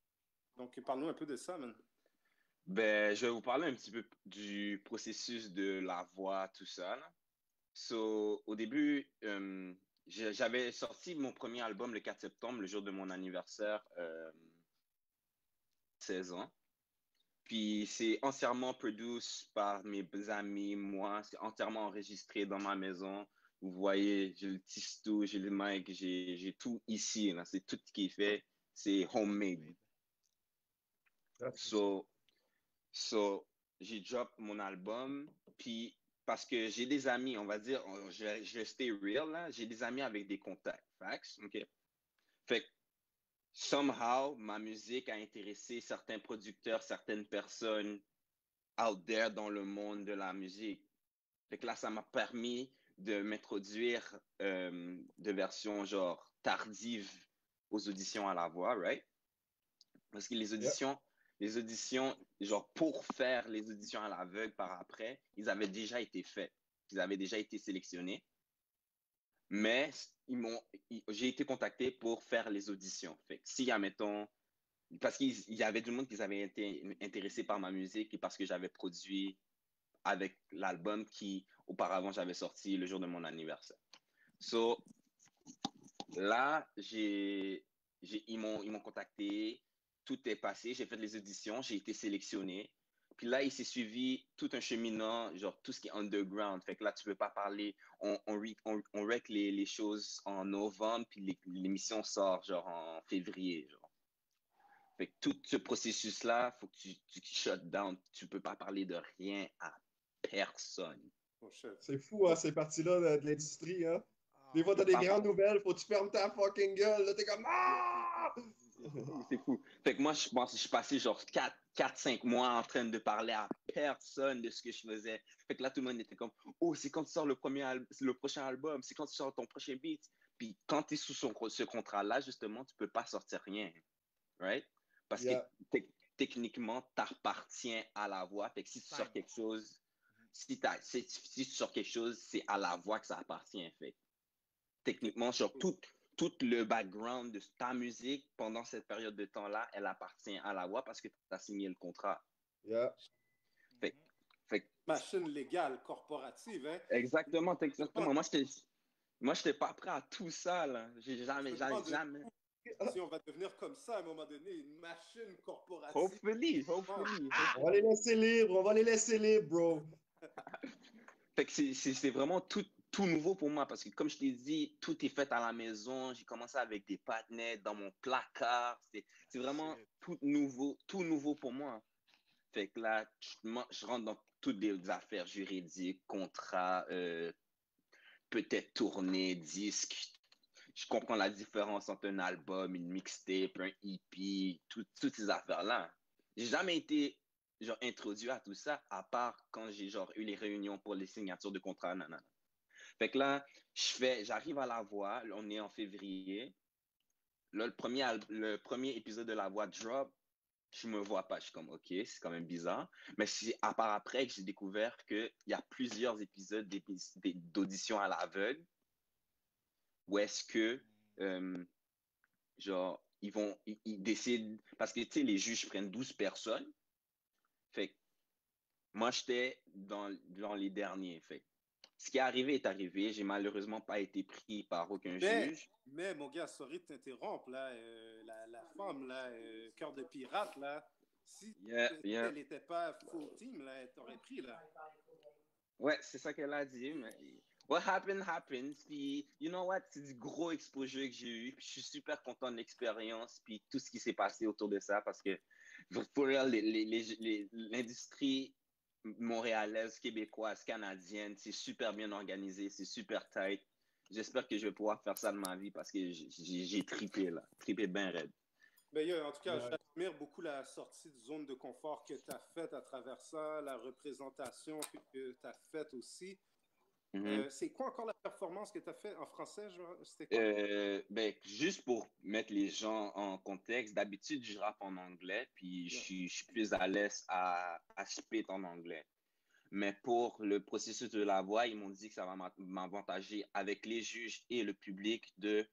Donc, parle-nous un peu de ça, man. Ben, je vais vous parler un petit peu du processus de La Voix, tout ça, là. So, au début, j'avais sorti mon premier album le 4 septembre, le jour de mon anniversaire, 16 ans. Puis c'est entièrement produit par mes amis, moi. C'est entièrement enregistré dans ma maison. Vous voyez, j'ai le tisto, j'ai le mic, j'ai tout ici, là. C'est tout ce qui est fait. C'est homemade. So, j'ai drop mon album. Puis parce que j'ai des amis, on va dire, je vais stay real, là. J'ai des amis avec des contacts. Facts, OK? Fait que somehow, ma musique a intéressé certains producteurs, certaines personnes out there dans le monde de la musique. Fait que là, ça m'a permis de m'introduire de version genre tardive aux auditions à La Voix, right? Parce que les auditions, genre pour faire les auditions à l'aveugle par après, ils avaient déjà été faits. Ils avaient déjà été sélectionnés. Mais j'ai été contacté pour faire les auditions. Fait que si, admettons, parce qu'il y avait du monde qui avait été intéressé par ma musique et parce que j'avais produit avec l'album qui, auparavant, j'avais sorti le jour de mon anniversaire. So, là, ils m'ont contacté, tout est passé, j'ai fait les auditions, j'ai été sélectionné. Puis là, il s'est suivi tout un cheminement, genre tout ce qui est underground. Fait que là, tu peux pas parler. On rec les choses en novembre, puis l'émission sort genre en février. Genre. Fait que tout ce processus-là, faut que tu shut down. Tu peux pas parler de rien à personne. Oh, c'est fou, hein, ces parties-là de l'industrie. Hein? Des fois, t'as des grandes nouvelles, faut que tu fermes ta fucking gueule. Là, t'es comme ah! C'est fou. Fait que moi, je pense que je suis passé genre 4-5 mois en train de parler à personne de ce que je faisais. Fait que là, tout le monde était comme, oh, c'est quand tu sors le prochain album, c'est quand tu sors ton prochain beat. Puis quand tu es sous ce contrat-là, justement, tu peux pas sortir rien. Right? Parce que techniquement, t'appartiens à La Voix. Fait que si tu sors quelque chose, si tu sors quelque chose, c'est à La Voix que ça appartient. Fait techniquement, sur tout le background de ta musique pendant cette période de temps-là, elle appartient à La Voix parce que tu as signé le contrat. Fait, machine légale, corporative, hein? Exactement. Moi, j'étais pas prêt à tout ça, là. J'ai jamais. Si on va devenir comme ça à un moment donné, une machine corporative. Hopefully. On va les laisser libres, bro. Fait que c'est vraiment tout nouveau pour moi parce que comme je t'ai dit, tout est fait à la maison. J'ai commencé avec des partenaires dans mon placard. C'est vraiment tout nouveau pour moi. Fait que là, je rentre dans toutes des affaires juridiques, contrats, peut-être tournées, disques. Je comprends la différence entre un album, une mixtape, un EP, toutes ces affaires-là. J'ai jamais été genre introduit à tout ça, à part quand j'ai genre eu les réunions pour les signatures de contrats, nanana. Fait que là, j'arrive à La Voix, on est en février. Là, le premier épisode de La Voix drop, je me vois pas. Je suis comme, OK, c'est quand même bizarre. Mais c'est à part après que j'ai découvert qu'il y a plusieurs épisodes d'audition à l'aveugle où est-ce que, genre, ils décident, parce que, tu sais, les juges prennent 12 personnes. Fait que moi, j'étais dans les derniers. Fait que ce qui est arrivé. J'ai malheureusement pas été pris par aucun juge. Mais, mon gars, sorry de t'interrompre, là, la femme, là, cœur de pirate, là, si elle n'était pas full team, là, elle t'aurait pris, là. Ouais, c'est ça qu'elle a dit, mais what happened happens. Puis, you know what, c'est du gros exposure que j'ai eu. Puis, je suis super content de l'expérience, puis tout ce qui s'est passé autour de ça, parce que pour l'industrie montréalaise, québécoise, canadienne, c'est super bien organisé, c'est super tight. J'espère que je vais pouvoir faire ça de ma vie parce que j'ai trippé, là. Trippé bien raide. Ben, en tout cas, j'admire beaucoup la sortie de zone de confort que tu as faite à travers ça, la représentation que tu as faite aussi. C'est quoi encore la performance que tu as faite en français? C'était quoi? Ben, juste pour mettre les gens en contexte, d'habitude, je rappe en anglais, puis je suis plus à l'aise à spit en anglais. Mais pour le processus de La Voix, ils m'ont dit que ça va m'avantager avec les juges et le public de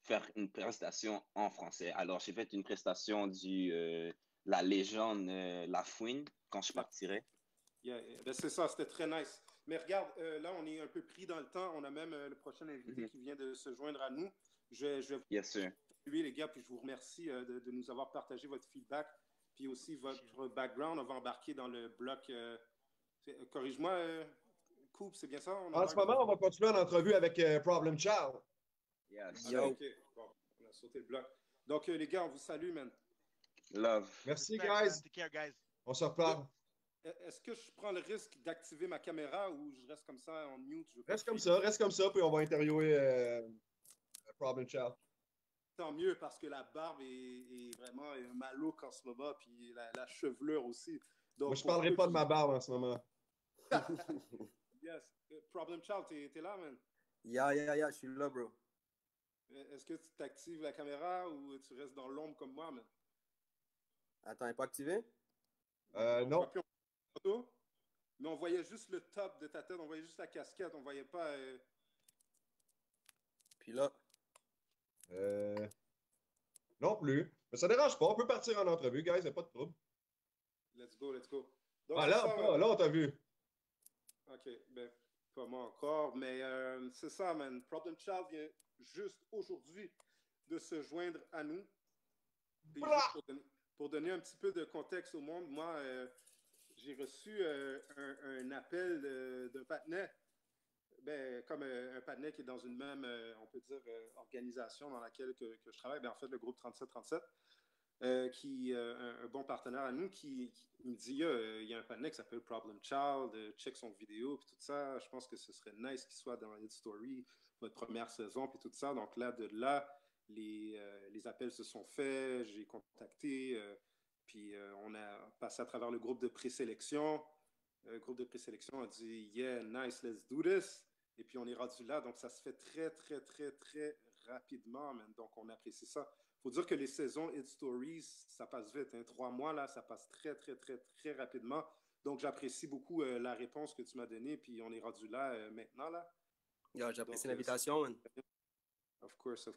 faire une prestation en français. Alors, j'ai fait une prestation la légende La Fouine quand je partirai. Ben, c'est ça, c'était très nice. Mais regarde, là, on est un peu pris dans le temps. On a même le prochain invité qui vient de se joindre à nous. Je vais vous saluer, les gars, puis je vous remercie de nous avoir partagé votre feedback, puis aussi votre background. On va embarquer dans le bloc. Corrige-moi, Coupe, c'est bien ça? En ce moment, on va continuer en entrevue avec Problem Child. Yes. OK. Bon, on a sauté le bloc. Donc, les gars, on vous salue, man. Love. Merci, guys. Take care, guys. On se reparle. Est-ce que je prends le risque d'activer ma caméra ou je reste comme ça en mute? Reste comme ça, puis on va interviewer Problem Child. Tant mieux, parce que la barbe est vraiment ma look en ce moment, puis la chevelure aussi. Donc, moi, je ne parlerai pas de ma barbe en ce moment. Yes. Problem Child, t'es là, man? Yeah, je suis là, bro. Est-ce que tu t'actives la caméra ou tu restes dans l'ombre comme moi, man? Attends, elle n'est pas activée? Non. Mais on voyait juste le top de ta tête, on voyait juste la casquette, on voyait pas... Puis là? Non plus. Mais ça ne dérange pas, on peut partir en entrevue, guys, il n'y a pas de trouble. Let's go. Donc, là, on t'a vu. OK, ben, pas moi encore, mais c'est ça, man. Problem Child vient juste aujourd'hui de se joindre à nous. Puis pour donner un petit peu de contexte au monde, moi, j'ai reçu un appel d'un partenaire, comme un partenaire qui est dans une même, on peut dire, organisation dans laquelle que je travaille, en fait, le groupe 3737. Qui un bon partenaire à nous qui me dit il y a un partenaire qui s'appelle Problem Child, check son vidéo puis tout ça, je pense que ce serait nice qu'il soit dans Hit Story votre première saison puis tout ça. Donc là les appels se sont faits, j'ai contacté puis on a passé à travers le groupe de présélection. Le groupe de présélection a dit yeah, nice, let's do this, et puis on est rendu là. Donc ça se fait très très très très rapidement, man. Donc on apprécie ça. Faut dire que les saisons Hit Stories, ça passe vite. 3 mois, là, ça passe très, très, très, très rapidement. Donc, j'apprécie beaucoup la réponse que tu m'as donnée. Puis, on est rendu là maintenant, là. Yeah, j'apprécie l'invitation, man. Of course.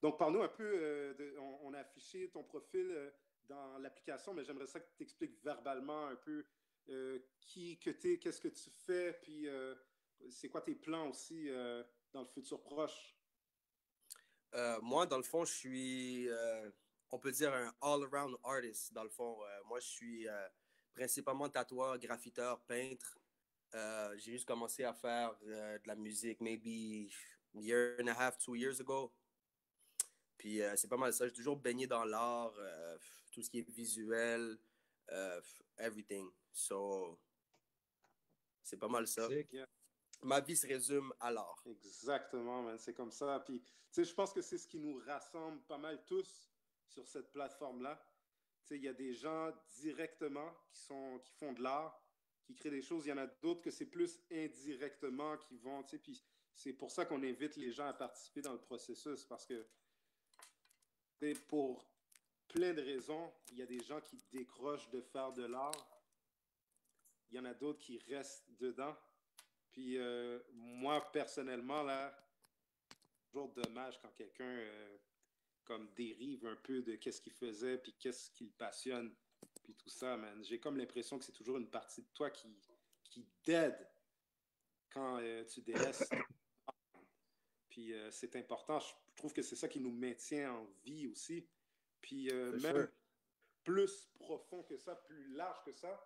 Donc, parle-nous un peu. On a affiché ton profil dans l'application, mais j'aimerais ça que tu expliques verbalement un peu qui que tu es, qu'est-ce que tu fais, puis c'est quoi tes plans aussi dans le futur proche. Moi, dans le fond, je suis, on peut dire, un all-around artist. Dans le fond, moi, je suis principalement tatoueur, graffiteur, peintre. J'ai juste commencé à faire de la musique, maybe a year and a half, 2 years ago. Puis c'est pas mal ça. J'ai toujours baigné dans l'art, tout ce qui est visuel, everything. So, C'est pas mal ça. Yeah. Ma vie se résume à l'art. Exactement, man. C'est comme ça. Puis, tu sais, je pense que c'est ce qui nous rassemble pas mal tous sur cette plateforme-là. Tu sais, il y a des gens directement qui font de l'art, qui créent des choses. Il y en a d'autres que c'est plus indirectement qui vont, tu sais. Puis, c'est pour ça qu'on invite les gens à participer dans le processus parce que, tu sais, pour plein de raisons, il y a des gens qui décrochent de faire de l'art. Il y en a d'autres qui restent dedans. Puis moi, personnellement, là, c'est toujours dommage quand quelqu'un comme dérive un peu de qu'est-ce qu'il faisait, puis qu'est-ce qui le passionne, puis tout ça, man. J'ai comme l'impression que c'est toujours une partie de toi qui dead quand tu délaisses. Puis c'est important. Je trouve que c'est ça qui nous maintient en vie aussi. Puis même plus profond que ça, plus large que ça,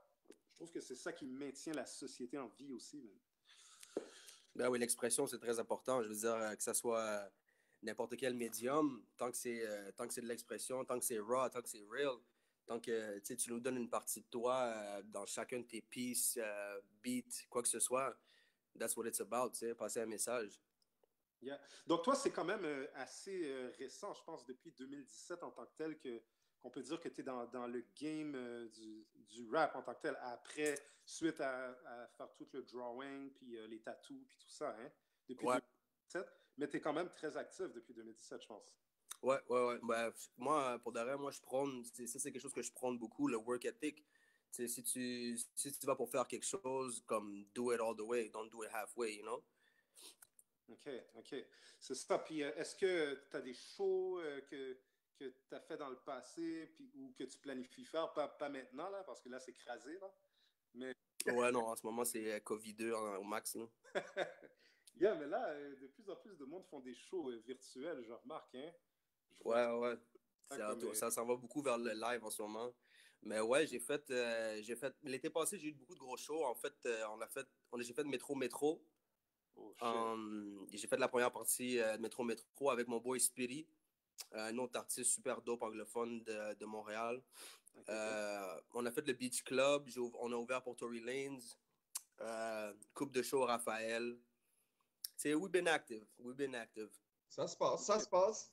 je trouve que c'est ça qui maintient la société en vie aussi, man. Ben oui, l'expression, c'est très important. Je veux dire, que ce soit n'importe quel médium, tant que c'est de l'expression, tant que c'est raw, tant que c'est real, tant que tu nous donnes une partie de toi dans chacun de tes pieces, beats, quoi que ce soit, that's what it's about, passer un message. Yeah. Donc toi, c'est quand même assez récent, je pense, depuis 2017 en tant que tel, qu'on peut dire que tu es dans le game du rap en tant que tel, après, suite à faire tout le drawing, puis les tattoos, puis tout ça, hein, depuis 2017. Mais tu es quand même très actif depuis 2017, je pense. Ouais. Ben, moi, pour de vrai, moi, je prône, ça, c'est quelque chose que je prône beaucoup, le work ethic. Si tu vas pour faire quelque chose, comme do it all the way, don't do it halfway, you know? OK. C'est ça. Puis est-ce que tu as des shows que tu as fait dans le passé ou que tu planifies faire? Pas maintenant, là, parce que là, c'est crasé, là. Mais... Ouais, non, en ce moment, c'est COVID-2 au max. Yeah, mais là, de plus en plus de monde font des shows virtuels, je remarque, hein? Ouais. Ça s'en va beaucoup vers le live en ce moment. Mais ouais, j'ai fait l'été passé, j'ai eu beaucoup de gros shows. En fait, j'ai fait Métro. J'ai fait la première partie de Métro avec mon boy Speedy, un autre artiste super dope anglophone de Montréal. On a fait le Beach Club, on a ouvert pour Tory Lanez, coupe de show Raphaël. We've been active. Ça se passe.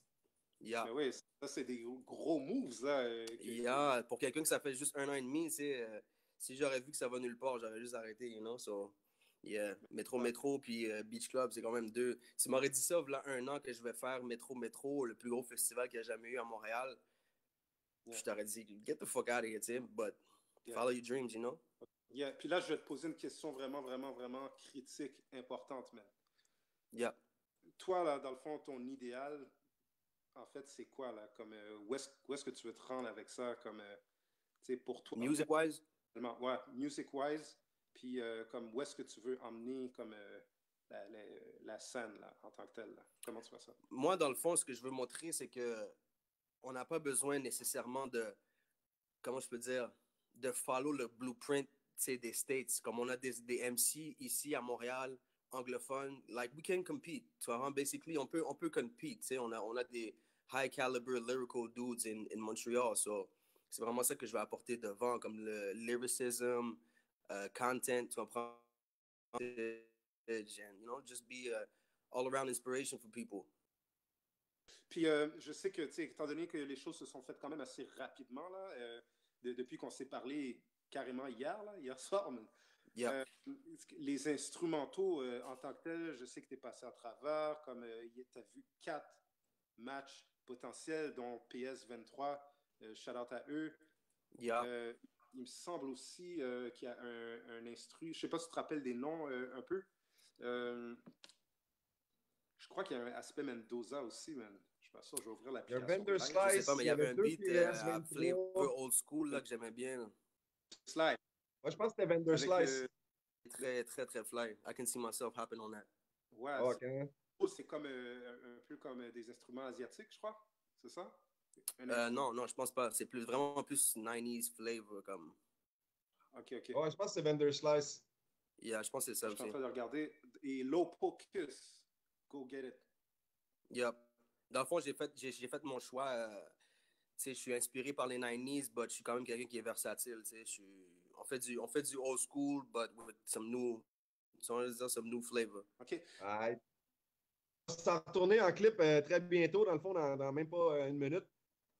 Yeah. Mais oui, ça, c'est des gros moves, là. Yeah, pour quelqu'un que ça fait juste 1 an et demi, si j'aurais vu que ça va nulle part, j'aurais juste arrêté, you know, so... Yeah, Métro, puis Beach Club, c'est quand même deux. Tu m'aurais dit ça, voilà 1 an que je vais faire Métro, le plus gros festival qu'il y a jamais eu à Montréal. Yeah. Je t'aurais dit, get the fuck out of here, but follow your dreams, you know? Yeah, puis là, je vais te poser une question vraiment, vraiment, vraiment critique, importante, man. Yeah. Toi, là, dans le fond, ton idéal, en fait, c'est quoi, là? Comme, où est-ce que tu veux te rendre avec ça, comme, tu sais, pour toi? Music-wise? Ouais, music-wise. Puis, comme, où est-ce que tu veux emmener comme la scène, là, en tant que telle? Là? Comment tu vois ça? Moi, dans le fond, ce que je veux montrer, c'est que on n'a pas besoin nécessairement de, comment je peux dire, de follow le blueprint des States. Comme on a des MC ici à Montréal, anglophones, like, we can compete. Tu vois, basically, on peut compete. On a des high caliber lyrical dudes in Montreal. So, c'est vraiment ça que je vais apporter devant, comme le lyricism, content, tu comprends? You know, just be all-around inspiration for people. Puis, je sais que, étant donné que les choses se sont faites quand même assez rapidement, là, depuis qu'on s'est parlé carrément hier soir, yeah. Les instrumentaux en tant que tels, je sais que tu es passé à travers, comme tu as vu 4 matchs potentiels, dont PS23, shout-out à eux. Yeah. Il me semble aussi qu'il y a un instru. Je ne sais pas si tu te rappelles des noms un peu. Je crois qu'il y a un aspect Mendoza aussi, man. Je suis pas sûr, je vais ouvrir l'application. Il y a Vendor Slice. Je sais pas, mais il y avait un beat flavor old school là, que j'aimais bien. Slide. Moi, je pense que c'était Vendor Slice. Très, très, très fly. I can see myself happen on that. Ouais. Okay. C'est comme un peu comme des instruments asiatiques, je crois. C'est ça? Non, je pense pas. C'est vraiment plus 90s flavor comme. OK. Ouais, je pense que c'est Vendor Slice. Yeah, je pense que c'est ça aussi. Je suis en train de regarder. Et Low Pocus. Go get it. Yep. Dans le fond, j'ai fait mon choix. Je suis inspiré par les 90s, mais je suis quand même quelqu'un qui est versatile. On fait du old school, but with some new So on is some new flavor. OK. Right. On va s'en retourner en clip très bientôt, dans le fond, dans même pas une minute.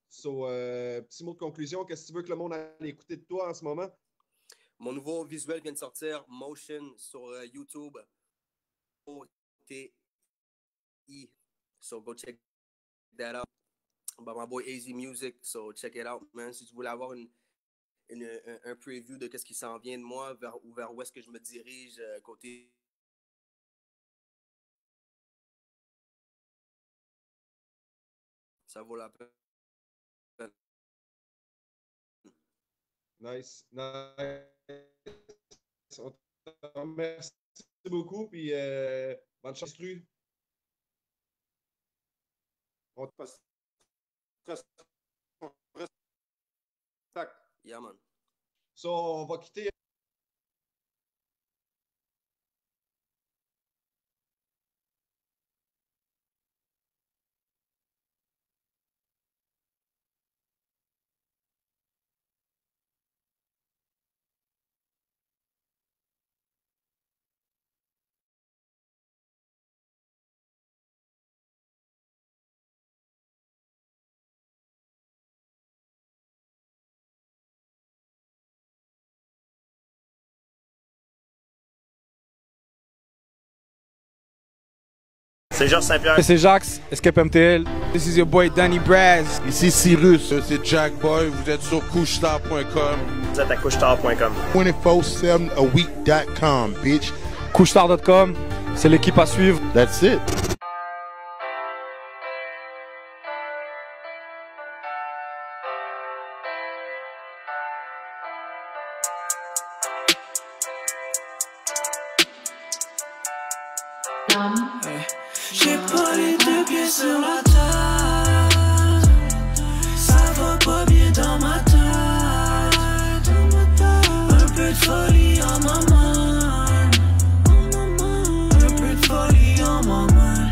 So, petit mot de conclusion. Qu'est-ce que tu veux que le monde aille écouter de toi en ce moment? Mon nouveau visuel vient de sortir, Motion, sur YouTube. O-T-I. So go check that out. By my boy AZ Music. So check it out, man. Si tu voulais avoir un preview de ce qui s'en vient de moi, vers où est-ce que je me dirige côté. Ça vaut la peine. Nice. On te remercie beaucoup, puis bonne chance, Tru. On te passe. Yeah, man. So, on va quitter. C'est Georges Saint-Pierre. C'est Jacques, Escape MTL. This is your boy Danny Braz. Ici Cyrus, c'est Jack Boy. Vous êtes sur couchestar.com. Vous êtes à couchestar.com. 24/7aweek.com, bitch. Couchestar.com, c'est l'équipe à suivre. That's it. J'ai pas les deux pieds sur la table. Ça va pas bien dans ma tête. Un peu de folie en ma main. Un peu de folie en ma main.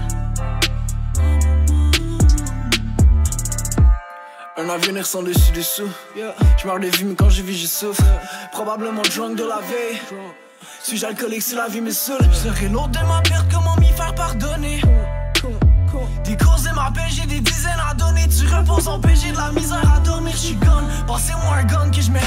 Un avenir sans dessus-dessous. Je meurs de vie mais quand je vis je souffre. Probablement drunk de la veille. Suis-je alcoolique si la vie me saoule? Je serai l'autre de ma perte, comment m'y faire pardonner? Des courses de ma peine, j'ai des dizaines à donner. Tu reposes en paix, j'ai de la misère à dormir, j'suis gone. Passez-moi un gun que j'mets.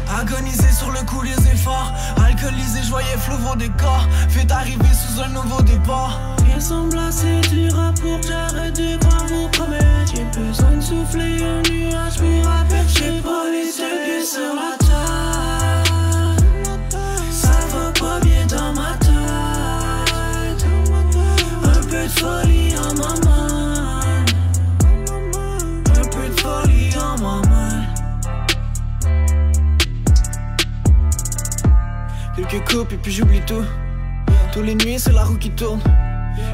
Agoniser sur le coup des efforts. Alcoolisé, j'voyais flou vos décors. Fait arriver sous un nouveau départ. Rien semble assez dur pour que j'arrête de croire vos promesses. J'ai besoin de souffler un nuage pour apercevoir. J'ai pas les deux pieds sur la table. Pas bien dans ma tête. Un peu de folie en ma main. Un peu de folie en ma main. Quelques coupes et puis j'oublie tout. Tous les nuits c'est la roue qui tourne.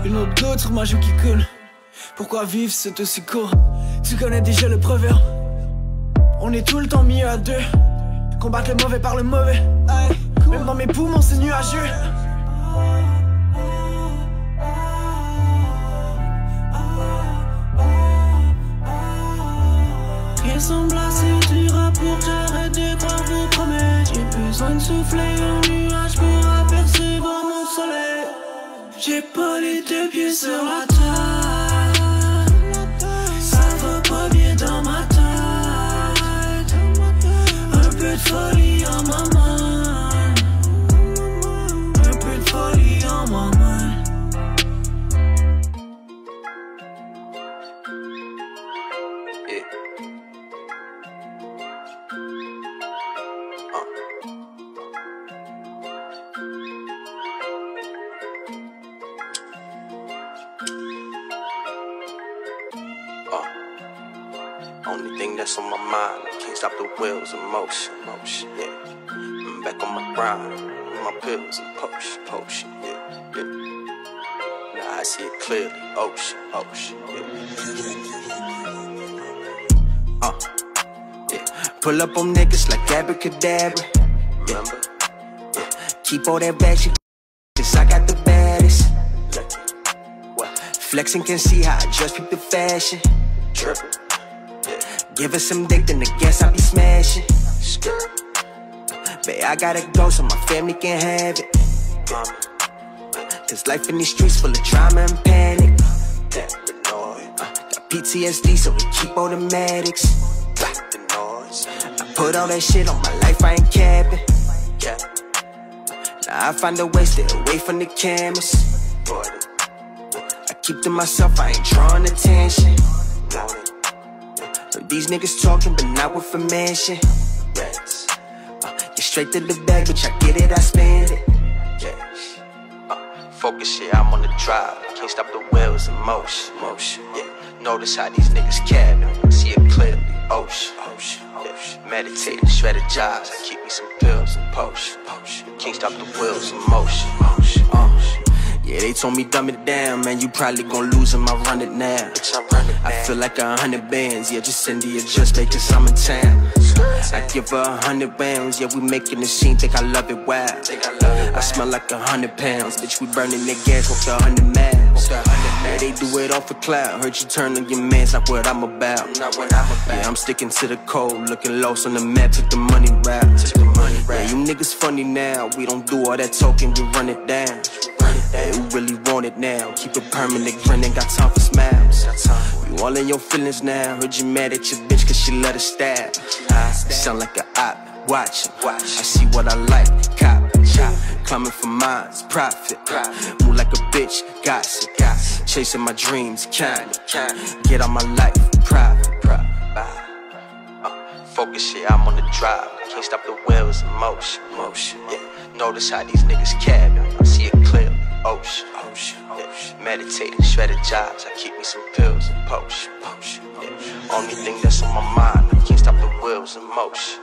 Une autre goutte sur ma joue qui coule. Pourquoi vivre c'est aussi court? Tu connais déjà le proverbe. On est tout le temps mieux à deux. Combattre le mauvais par le mauvais. Même dans mes poumons c'est nuageux. Rien semble assez dur pour que j'arrête de croire vos promesses. J'ai besoin de souffler un nuage pour apercevoir mon soleil. J'ai pas les deux pieds sur la table. Ça va pas bien dans ma tête. Un peu de folie en ma main. Folie en ma main. Yeah. Only thing that's on my mind, I can't stop the wheels in motion, yeah. I'm back on my grind. My pills and potion, yeah. Now I see it clearly, ocean, yeah. Pull up on niggas like abracadabra, remember? Yeah. Keep all that bad shit, cause I got the baddest. What? Flexing can see how I just peep the fashion. Trippin', yeah. Give us some dick, then I guess I be smashing. Babe, I gotta go so my family can have it. Cause life in these streets full of trauma and panic. Got PTSD, so we keep automatics. I put all that shit on my life, I ain't capping. Now I find a way, stay away from the cameras. I keep to myself, I ain't drawing attention. These niggas talking, but not with a mansion. Get straight to the bag, bitch, I get it, I spend it. Focus, yeah, I'm on the drive. Can't stop the wheels in motion. Yeah. Notice how these niggas capping. See it clearly. Ocean. Yeah. Meditating, strategize. I keep me some pills and potion. Can't stop the wheels in motion. Yeah, they told me dumb it down, man. You probably gon' lose them, I run it now. I feel like 100 bands, yeah, just send the address, babe, cause I'm in town. I give her 100 rounds, yeah, we making the scene, think I love it wild. I smell like 100 pounds, bitch, we burning the gas, walk 100 miles. Yeah, they do it off a cloud, heard you turn on your mans, not what I'm about. Yeah, I'm sticking to the code, looking lost on the map, took the money route. Yeah, you niggas funny now, we don't do all that talking, we run it down. Yeah, who really want it now? Keep it permanent, grin, ain't got time for smiles. You all in your feelings now. Heard you mad at your bitch cause she let her stab. Sound like a op, watch. I see what I like, cop. Climbing for mines, profit. Move like a bitch, gossip. Chasing my dreams, can't get on my life, private. Focus, yeah, I'm on the drive. Can't stop the wheels in motion. Yeah. Notice how these niggas capping. I see it clearly. Ocean. Yeah. Meditating, strategize. I keep me some pills and potion. Yeah. Only thing that's on my mind. I can't stop the wheels in motion.